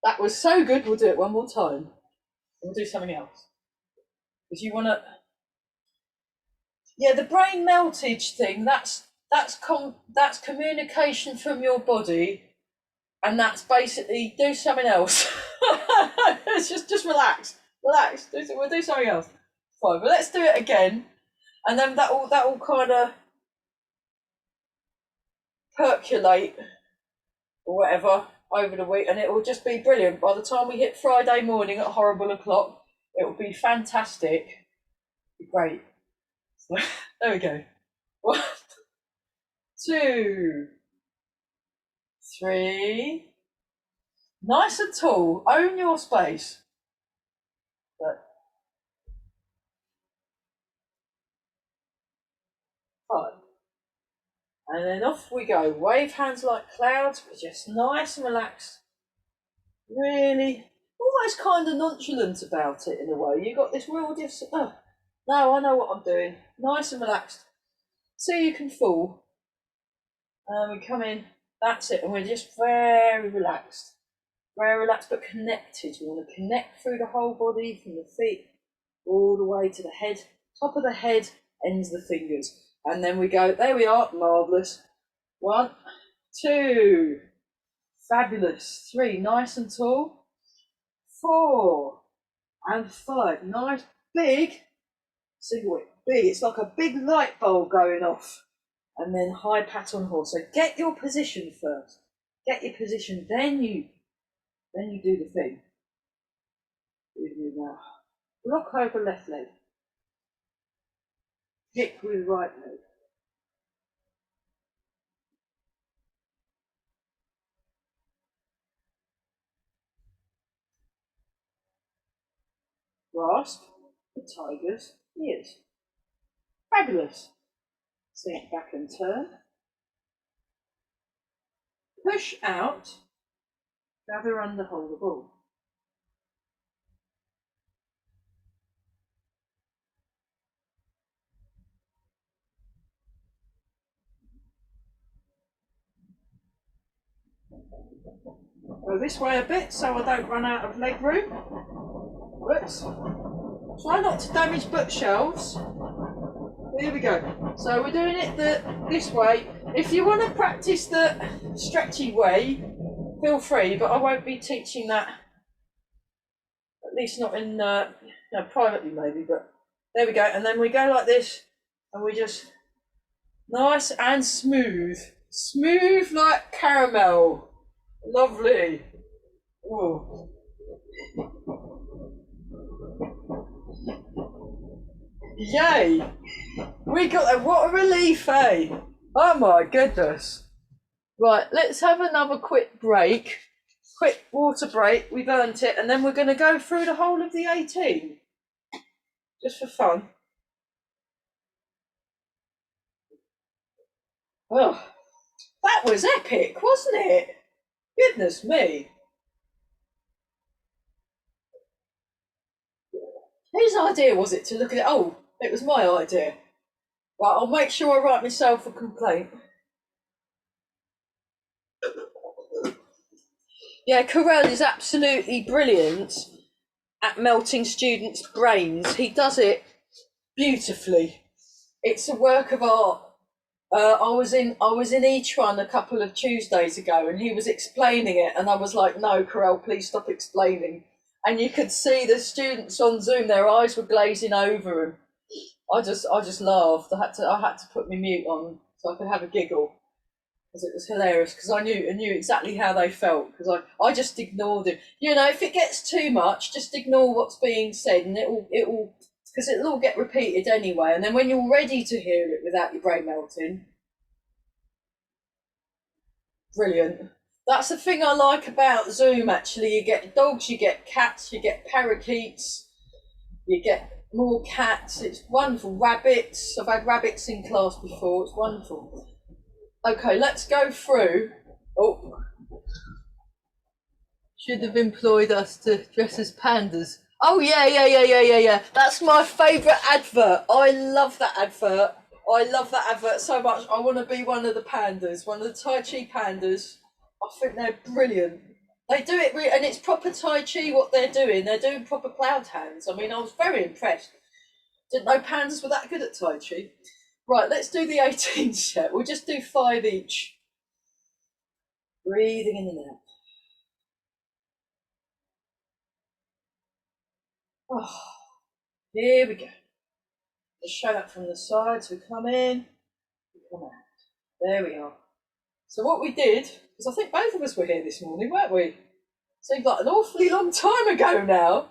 That was so good. We'll do it one more time. We'll do something else. Because you want to... Yeah, the brain meltage thing, that's communication from your body, and that's basically do something else. It's just relax. We'll do something else. Fine, but let's do it again, and then that will kind of percolate or whatever over the week, and it will just be brilliant. By the time we hit Friday morning at horrible o'clock, it will be fantastic. Be great. So, there we go. 1, 2, 3. Nice and tall. Own your space. But 5. And then off we go. Wave hands like clouds, but just nice and relaxed. Really, almost kind of nonchalant about it in a way. You got this real no, I know what I'm doing. Nice and relaxed. So you can fall. And we come in. That's it. And we're just very relaxed. Very relaxed but connected. We want to connect through the whole body, from the feet all the way to the head. Top of the head, ends the fingers. And then we go, there we are, marvellous. 1, 2, fabulous. 3, nice and tall. 4 and 5, nice big single wick, big. It's like a big light bulb going off. And then high pat on horse. So get your position first. Get your position, then you do the thing. Now. Block over left leg. Kick with right leg. Grasp the tiger's ears. Fabulous. Sink back and turn. Push out. Gather under, hold the ball. Go this way a bit so I don't run out of leg room. Whoops. Try not to damage bookshelves. Here we go. So we're doing it this way. If you want to practice the stretchy way, feel free, but I won't be teaching that, at least not in, privately maybe, but there we go. And then we go like this, and we just, nice and smooth. Smooth like caramel. Lovely. Ooh. Yay! We got that. What a relief, eh? Oh my goodness. Right, let's have another quick break. Quick water break. We've earned it, and then we're going to go through the whole of the 18. Just for fun. Oh, that was epic, wasn't it? Goodness me. Whose idea was it to look at it? Oh, it was my idea. Right, I'll make sure I write myself a complaint. Yeah, Corel is absolutely brilliant at melting students' brains. He does it beautifully. It's a work of art. I was in each-one a couple of Tuesdays ago, and he was explaining it, and I was like, "No, Corel, please stop explaining." And you could see the students on Zoom; their eyes were glazing over, and I just laughed. I had to put my mute on so I could have a giggle, because it was hilarious. Because I knew exactly how they felt. Because I just ignored it. You know, if it gets too much, just ignore what's being said, and it'll because it'll all get repeated anyway. And then when you're ready to hear it without your brain melting, brilliant. That's the thing I like about Zoom, actually. You get dogs, you get cats, you get parakeets, you get more cats. It's wonderful. Rabbits. I've had rabbits in class before. It's wonderful. Okay, let's go through. Oh, should have employed us to dress as pandas. Oh, yeah. That's my favourite advert. I love that advert. I love that advert so much. I want to be one of the pandas, one of the Tai Chi pandas. I think they're brilliant. They do it, and it's proper Tai Chi what they're doing. They're doing proper cloud hands. I mean, I was very impressed. Didn't know pandas were that good at Tai Chi. Right, let's do the 18 set. We'll just do 5 each. Breathing in and out. Oh, here we go. Just show that from the sides. We come in, we come out. There we are. So what we did, because I think both of us were here this morning, weren't we? Seems like an awfully long time ago now.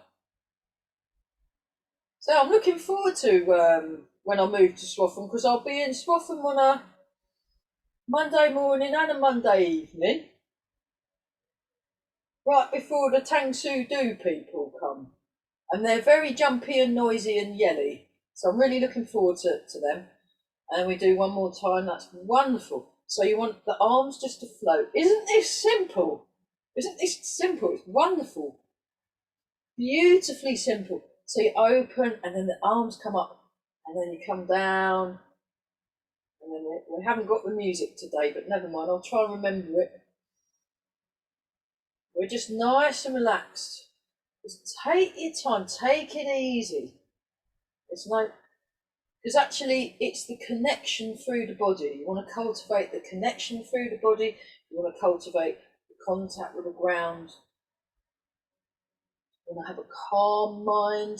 So I'm looking forward to when I move to Swaffham, because I'll be in Swaffham on a Monday morning and a Monday evening, right before the Tang Soo Do people come. And they're very jumpy and noisy and yelly. So I'm really looking forward to them. And we do one more time. That's wonderful. So you want the arms just to float. Isn't this simple? Isn't this simple? It's wonderful. Beautifully simple. So you open and then the arms come up and then you come down. And then we haven't got the music today, but never mind. I'll try and remember it. We're just nice and relaxed. Just take your time. Take it easy. It's no... Because actually, it's the connection through the body. You want to cultivate the connection through the body. You want to cultivate the contact with the ground. You want to have a calm mind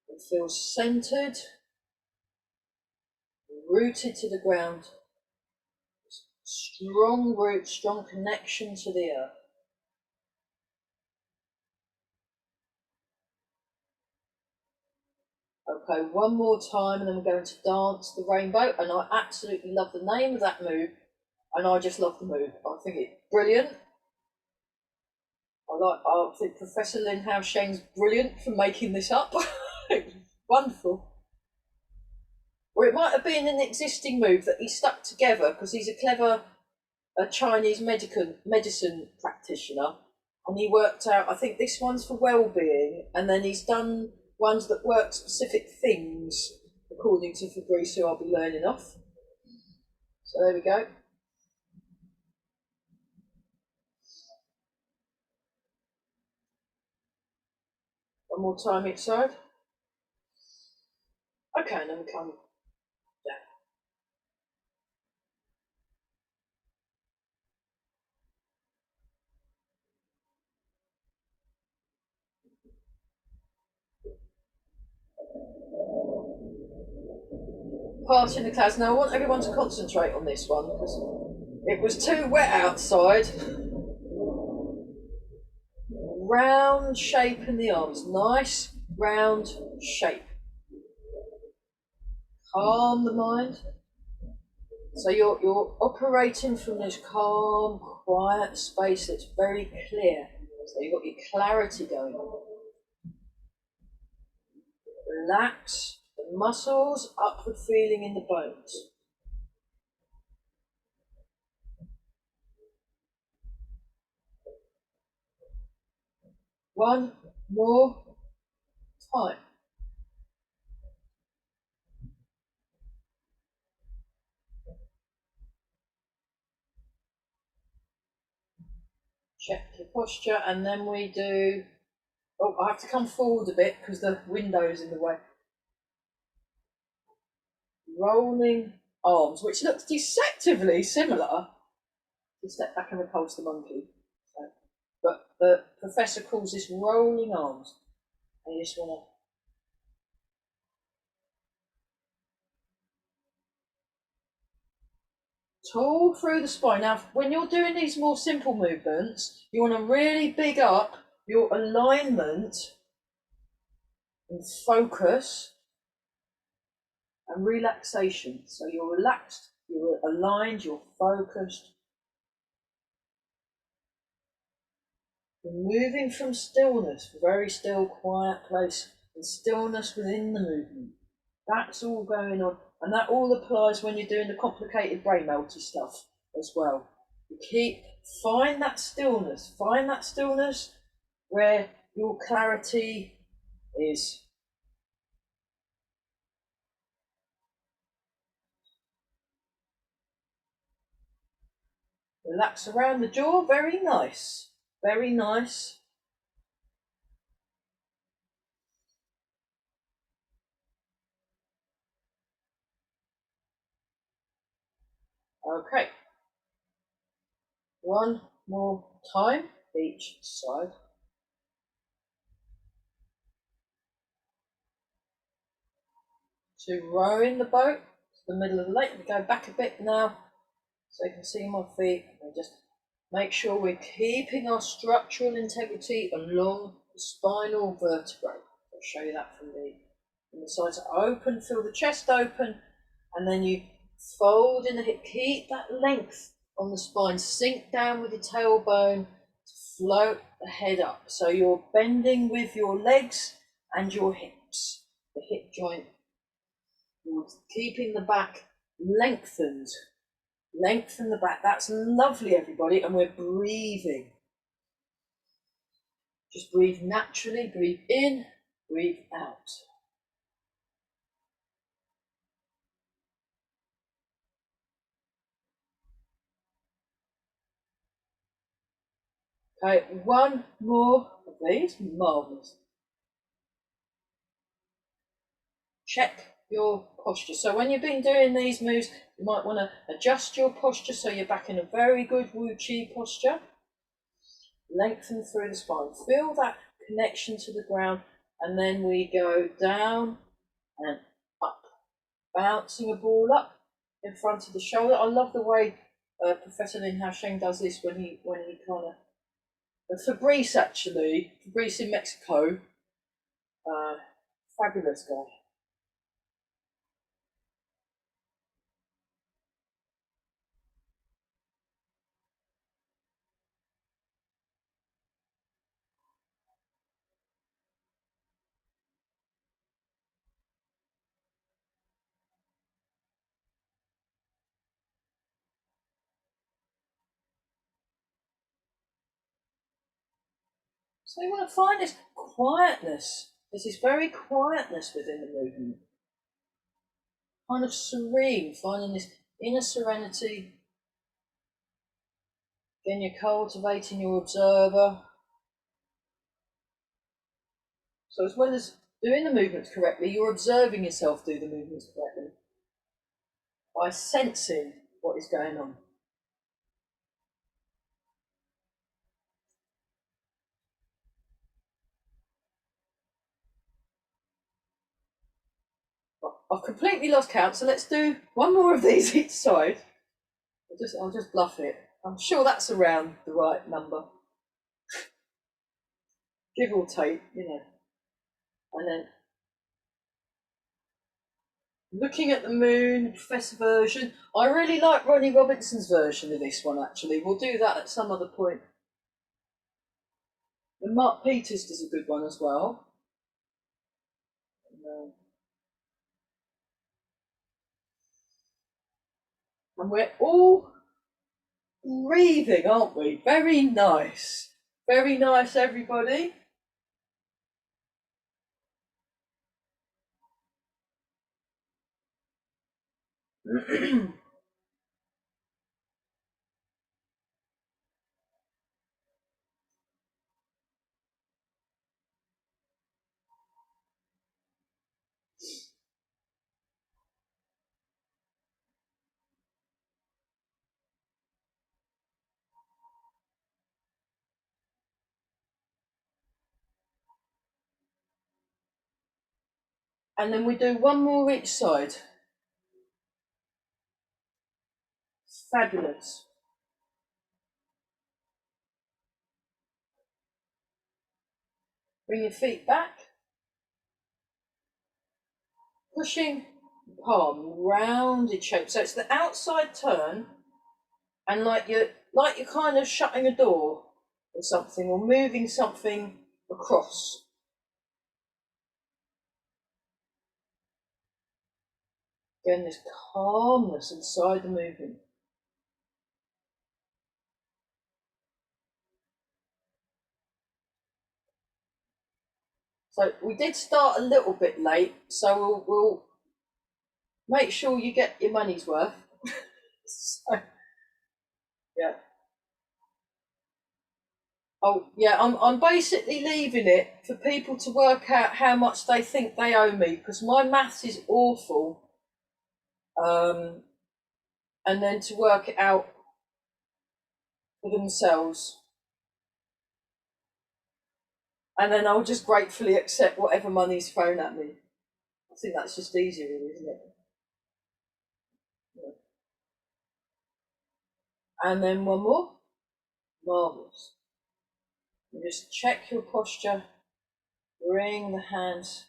that feels centered, rooted to the ground. Strong root, strong connection to the earth. Okay, one more time and then we're going to dance the rainbow. And I absolutely love the name of that move. And I just love the move. I think it's brilliant. I think Professor Lin Hao Sheng's brilliant for making this up. Wonderful. Or it might have been an existing move that he stuck together because he's a clever Chinese medicine practitioner. And he worked out, I think this one's for well-being, and then he's done ones that work specific things, according to Fabrice, who I'll be learning off. So there we go. One more time each side. Okay, and then we come down. Party in the clouds. Now I want everyone to concentrate on this one because it was too wet outside. Round shape in the arms. Nice round shape. Calm the mind. So you're operating from this calm, quiet space that's very clear. So you've got your clarity going on. Relax the muscles, upward feeling in the bones. One more time. Check your posture, and then we do... Oh, I have to come forward a bit because the window is in the way. Rolling arms, which looks deceptively similar to Step Back and Repulse the Monkey. So, but the professor calls this rolling arms. And you just want to tall through the spine. Now, when you're doing these more simple movements, you want to really big up your alignment and focus and relaxation. So you're relaxed, you're aligned, you're focused. You're moving from stillness, very still, quiet place, and stillness within the movement. That's all going on. And that all applies when you're doing the complicated brain melty stuff as well. You find that stillness where your clarity is. Relax around the jaw, very nice, very nice. Okay, one more time each side. to rowing the boat to the middle of the lake. We go back a bit now so you can see my feet, and just make sure we're keeping our structural integrity along the spinal vertebrae. I'll show you that from the sides. Open, feel the chest open, and then you fold in the hip. Keep that length on the spine. Sink down with your tailbone to float the head up. So you're bending with your legs and your hips, the hip joint. You're keeping the back lengthened. Lengthen the back. That's lovely, everybody. And we're breathing. Just breathe naturally. Breathe in, breathe out. Okay, one more of these. Marvellous. Check your posture. So when you've been doing these moves, you might want to adjust your posture so you're back in a very good Wu Chi posture. Lengthen through the spine. Feel that connection to the ground, and then we go down and up, bouncing a ball up in front of the shoulder. I love the way Professor Lin Hao-sheng does this when he kind of Fabrice, actually, Fabrice in Mexico, fabulous guy. So you want to find this quietness. There's this very quietness within the movement. Kind of serene, finding this inner serenity. Again, you're cultivating your observer. So as well as doing the movements correctly, you're observing yourself do the movements correctly by sensing what is going on. I've completely lost count, so let's do one more of these each side. I'll just bluff it. I'm sure that's around the right number. Give or take, you know. And then looking at the moon, Professor version. I really like Ronnie Robinson's version of this one, actually. We'll do that at some other point. And Mark Peters does a good one as well. And we're all breathing, aren't we? Very nice. Very nice, everybody. And then we do one more each side. Fabulous. Bring your feet back. Pushing the palm, rounded shape. So it's the outside turn, and like you're kind of shutting a door or something, or moving something across. Again, this calmness inside the movement. So we did start a little bit late, so we'll make sure you get your money's worth. So, yeah. Oh, yeah, I'm basically leaving it for people to work out how much they think they owe me, because my maths is awful. And then to work it out for themselves. And then I'll just gratefully accept whatever money's thrown at me. I think that's just easier, really, isn't it? Yeah. And then one more. Marvellous. You just check your posture. Bring the hands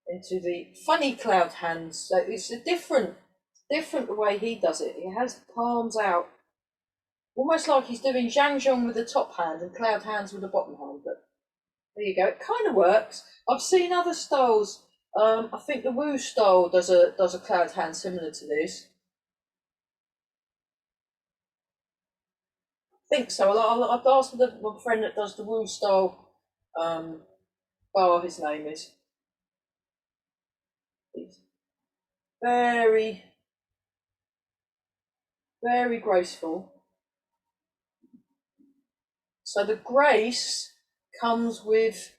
into the funny cloud hands. So it's a different the way he does it. He has palms out, almost like he's doing Zhang with the top hand and cloud hands with the bottom hand. But there you go. It kind of works. I've seen other styles. I think the Wu style does a cloud hand similar to this. I think so. I've asked my friend that does the Wu style. Bar, his name is. He's very, very graceful. So the grace comes with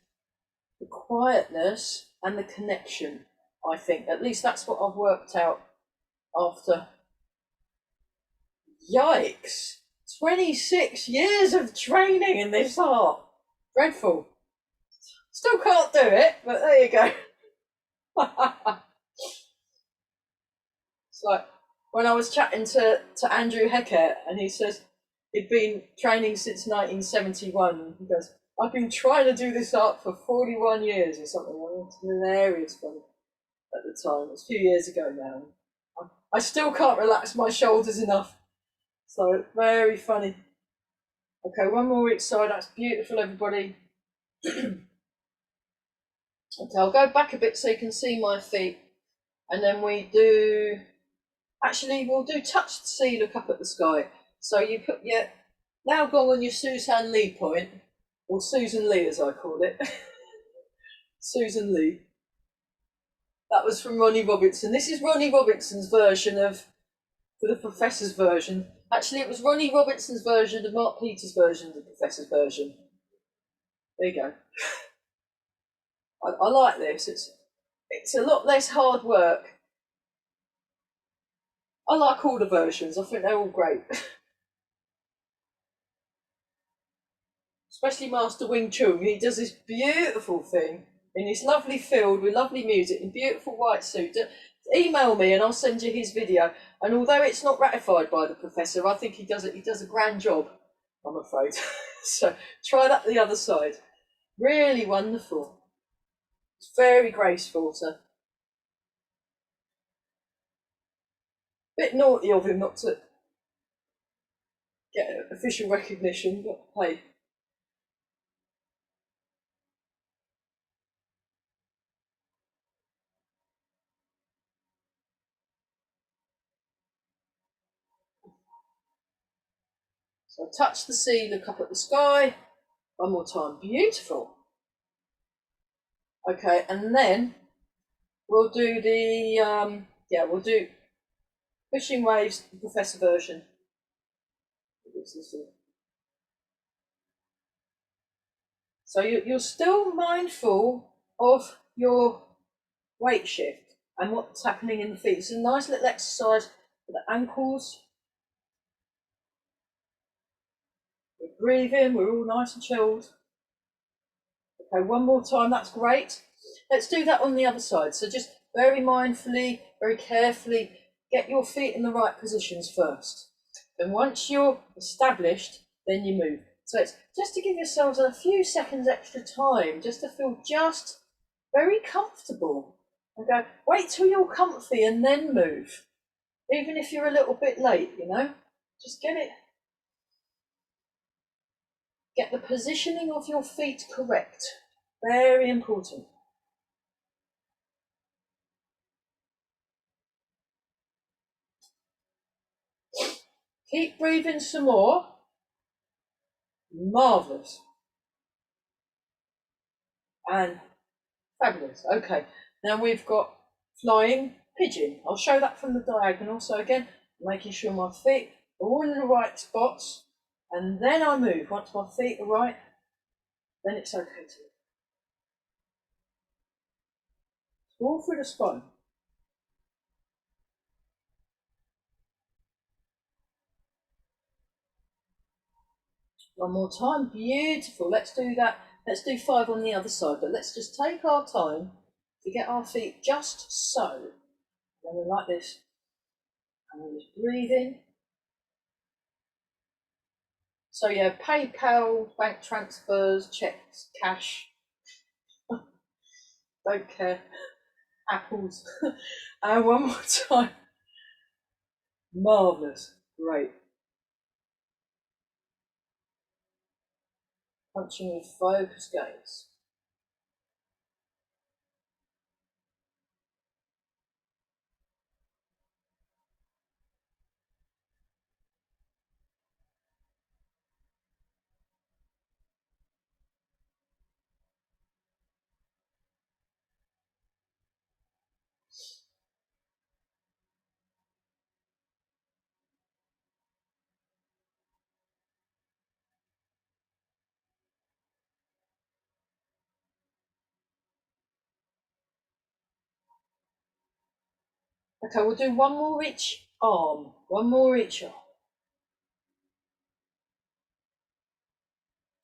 the quietness and the connection, I think. At least that's what I've worked out after, yikes, 26 years of training in this art. Dreadful. Still can't do it, but there you go. It's like when I was chatting to Andrew Heckert, and he says he'd been training since 1971. He goes, I've been trying to do this art for 41 years or something. It's hilarious fun at the time. It was a few years ago now. I still can't relax my shoulders enough. So very funny. Okay, one more each side. That's beautiful, everybody. Okay, I'll go back a bit so you can see my feet. And then we do, actually, we'll do touch the sea, look up at the sky. So you put your, now go on your Susan Lee point, or Susan Lee as I call it. Susan Lee. That was from Ronnie Robinson. This is Ronnie Robinson's version of, for the Professor's version. Actually, it was Ronnie Robinson's version of Mark Peters' version of the Professor's version. There you go. I like this. It's a lot less hard work. I like all the versions. I think they're all great. Especially Master Wing Chun. He does this beautiful thing in this lovely field with lovely music and beautiful white suit. Email me and I'll send you his video. And although it's not ratified by the Professor, I think he does a grand job, I'm afraid. So try that the other side. Really wonderful. It's very graceful. So bit naughty of him not to get official recognition, but hey. So touch the sea, look up at the sky. One more time. Beautiful. Okay, and then we'll do the, we'll do Fishing Waves, the Professor version. So you're still mindful of your weight shift and what's happening in the feet. It's a nice little exercise for the ankles. We're breathing, we're all nice and chilled. Okay, one more time, that's great. Let's do that on the other side. So just very mindfully, very carefully, get your feet in the right positions first. And once you're established, then you move. So it's just to give yourselves a few seconds extra time, just to feel just very comfortable. And go, wait till you're comfy and then move. Even if you're a little bit late, you know, just get the positioning of your feet correct. Very important. Keep breathing some more. Marvellous. And fabulous. Okay, now we've got flying pigeon. I'll show that from the diagonal. So again, making sure my feet are all in the right spots. And then I move. Once my feet are right, then it's okay to move. All through the spine. One more time. Beautiful. Let's do that. Let's do 5 on the other side, but let's just take our time to get our feet just so. And then we're like this, and we just breathe in. So yeah, PayPal, bank transfers, checks, cash, don't care, apples. And one more time. Marvellous, great. Punching with focus gaze. Okay, we'll do one more each arm. One more each arm.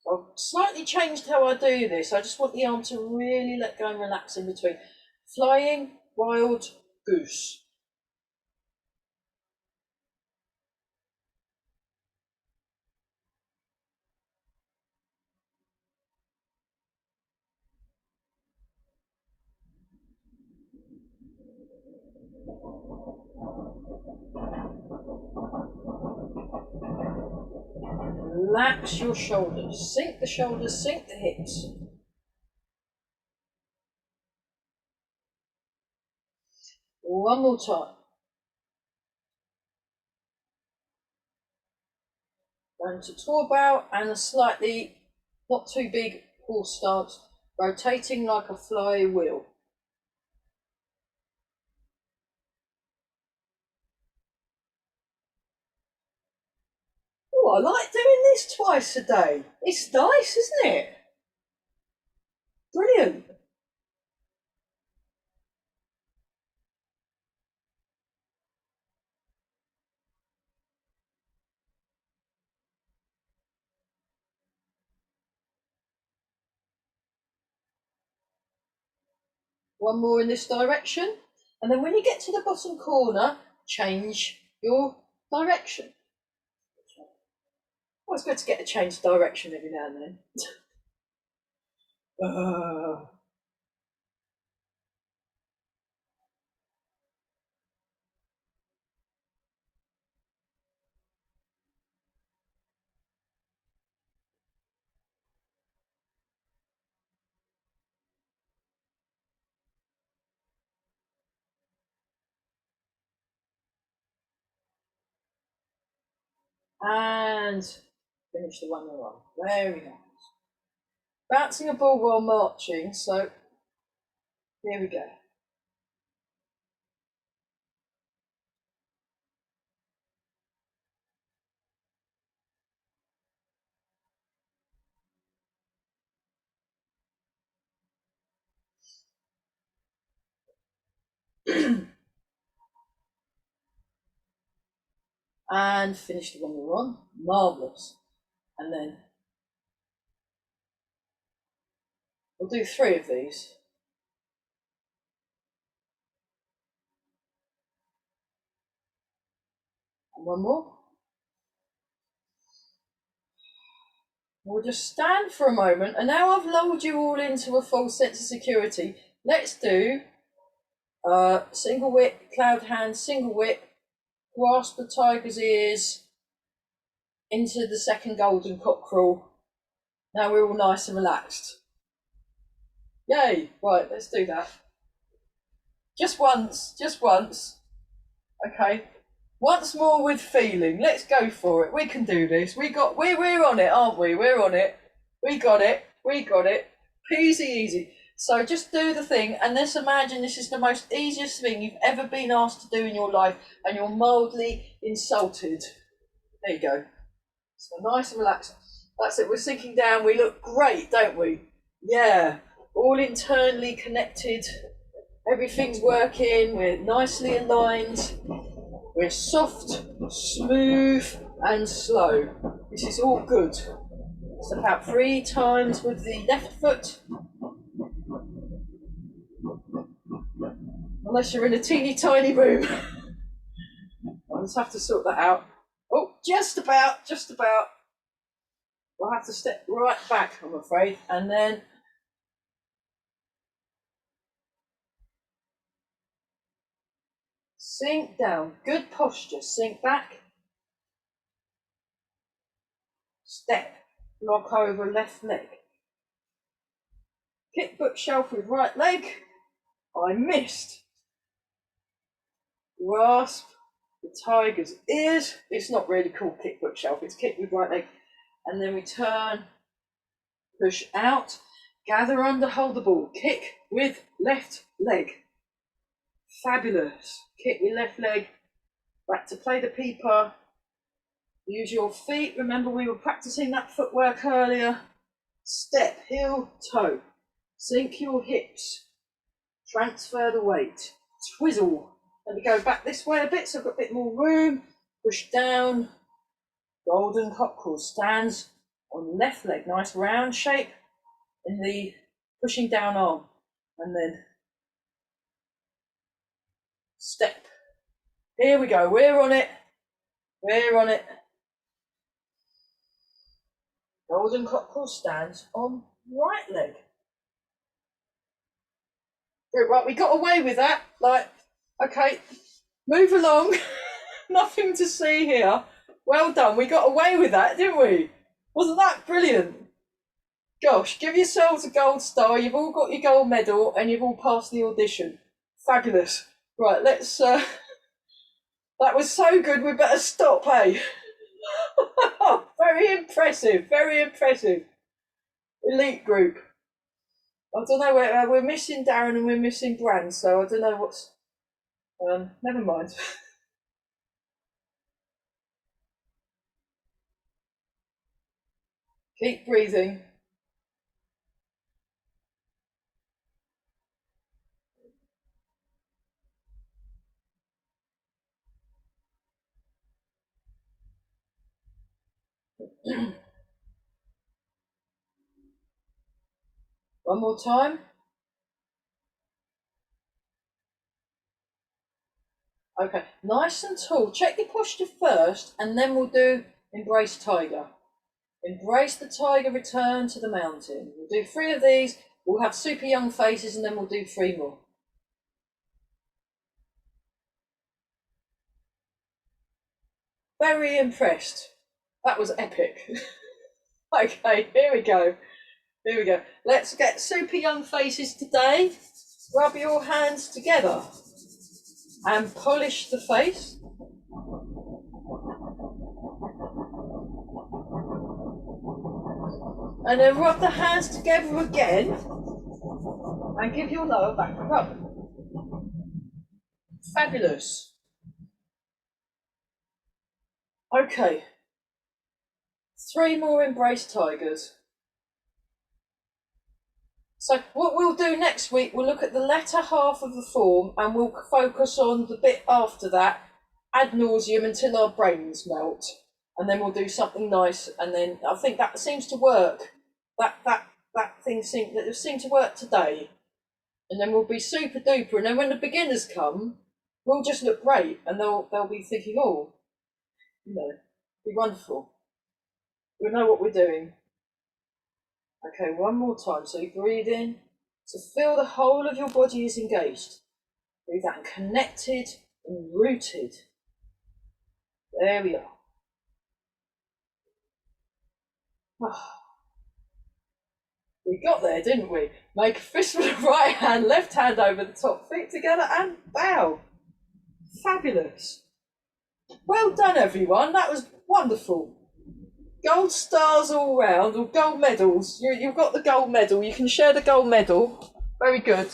I've slightly changed how I do this. I just want the arm to really let go and relax in between. Flying wild goose. Relax your shoulders. Sink the shoulders, sink the hips. One more time. Going to tour bow and a slightly not too big horse stance, rotating like a flywheel. Oh, I like doing this twice a day. It's nice, isn't it? Brilliant. One more in this direction. And then when you get to the bottom corner, change your direction. Always good to get a change of direction every now and then. And finish the one more on. Very nice. Bouncing a ball while marching, so here we go. And finish the one we're on. Marvellous. And then we'll do 3 of these. And one more. We'll just stand for a moment, and now I've lulled you all into a full sense of security. Let's do single whip, cloud hand, single whip, grasp the tiger's ears into the second golden cockerel. Now we're all nice and relaxed. Yay! Right, let's do that. Just once, just once. Okay. Once more with feeling. Let's go for it. We can do this. We're on it, aren't we? We're on it. We got it. We got it. Peasy easy. So just do the thing, and let's imagine this is the most easiest thing you've ever been asked to do in your life, and you're mildly insulted. There you go. So nice and relaxed. That's it. We're sinking down. We look great, don't we? Yeah. All internally connected. Everything's working. We're nicely aligned. We're soft, smooth, and slow. This is all good. Step out 3 times with the left foot. unless you're in a teeny tiny room. I'll just have to sort that out. Oh, just about. We'll have to step right back, I'm afraid, and then sink down. Good posture. Sink back. Step. Lock over left leg. Kick bookshelf with right leg. I missed. Grasp the tiger's ears. It's not really called kick bookshelf. It's kick with right leg. And then we turn. Push out. Gather under, hold the ball. Kick with left leg. Fabulous. Kick with left leg. Back to play the peeper. Use your feet. Remember we were practicing that footwork earlier. Step, heel, toe. Sink your hips. Transfer the weight. Twizzle. Let me go back this way a bit so I've got a bit more room. Push down. Golden Cockerel stands on left leg. Nice round shape in the pushing down arm. And then step. Here we go. We're on it. We're on it. Golden Cockerel stands on right leg. Right, we got away with that. Like, okay, move along. Nothing to see here. Well done. We got away with that, didn't we? Wasn't that brilliant? Gosh, give yourselves a gold star. You've all got your gold medal and you've all passed the audition. Fabulous. Right, let's... that was so good, we better stop, hey? Very impressive, very impressive. Elite group. I don't know, we're missing Darren and we're missing Bran, so I don't know what's... never mind. Keep breathing. One more time. Okay, nice and tall. Check your posture first, and then we'll do embrace tiger. Embrace the tiger, return to the mountain. We'll do 3 of these. We'll have super young faces, and then we'll do 3 more. Very impressed. That was epic. Okay, here we go. Here we go. Let's get super young faces today. Rub your hands together and polish the face. And then rub the hands together again and give your lower back a rub. Fabulous. Okay. 3 more embrace tigers. So what we'll do next week, we'll look at the latter half of the form and we'll focus on the bit after that, ad nauseum, until our brains melt. And then we'll do something nice, and then I think that seems to work. That thing seemed to work today. And then we'll be super duper, and then when the beginners come, we'll just look great, and they'll be thinking, oh, you know, be wonderful. We'll know what we're doing. Okay, one more time. So you breathe in. So feel the whole of your body is engaged. Breathe out, connected and rooted. There we are. Oh. We got there, didn't we? Make a fist with the right hand, left hand over the top, feet together, and bow. Fabulous. Well done, everyone. That was wonderful. Gold stars all round, or gold medals. You've got the gold medal. You can share the gold medal. Very good.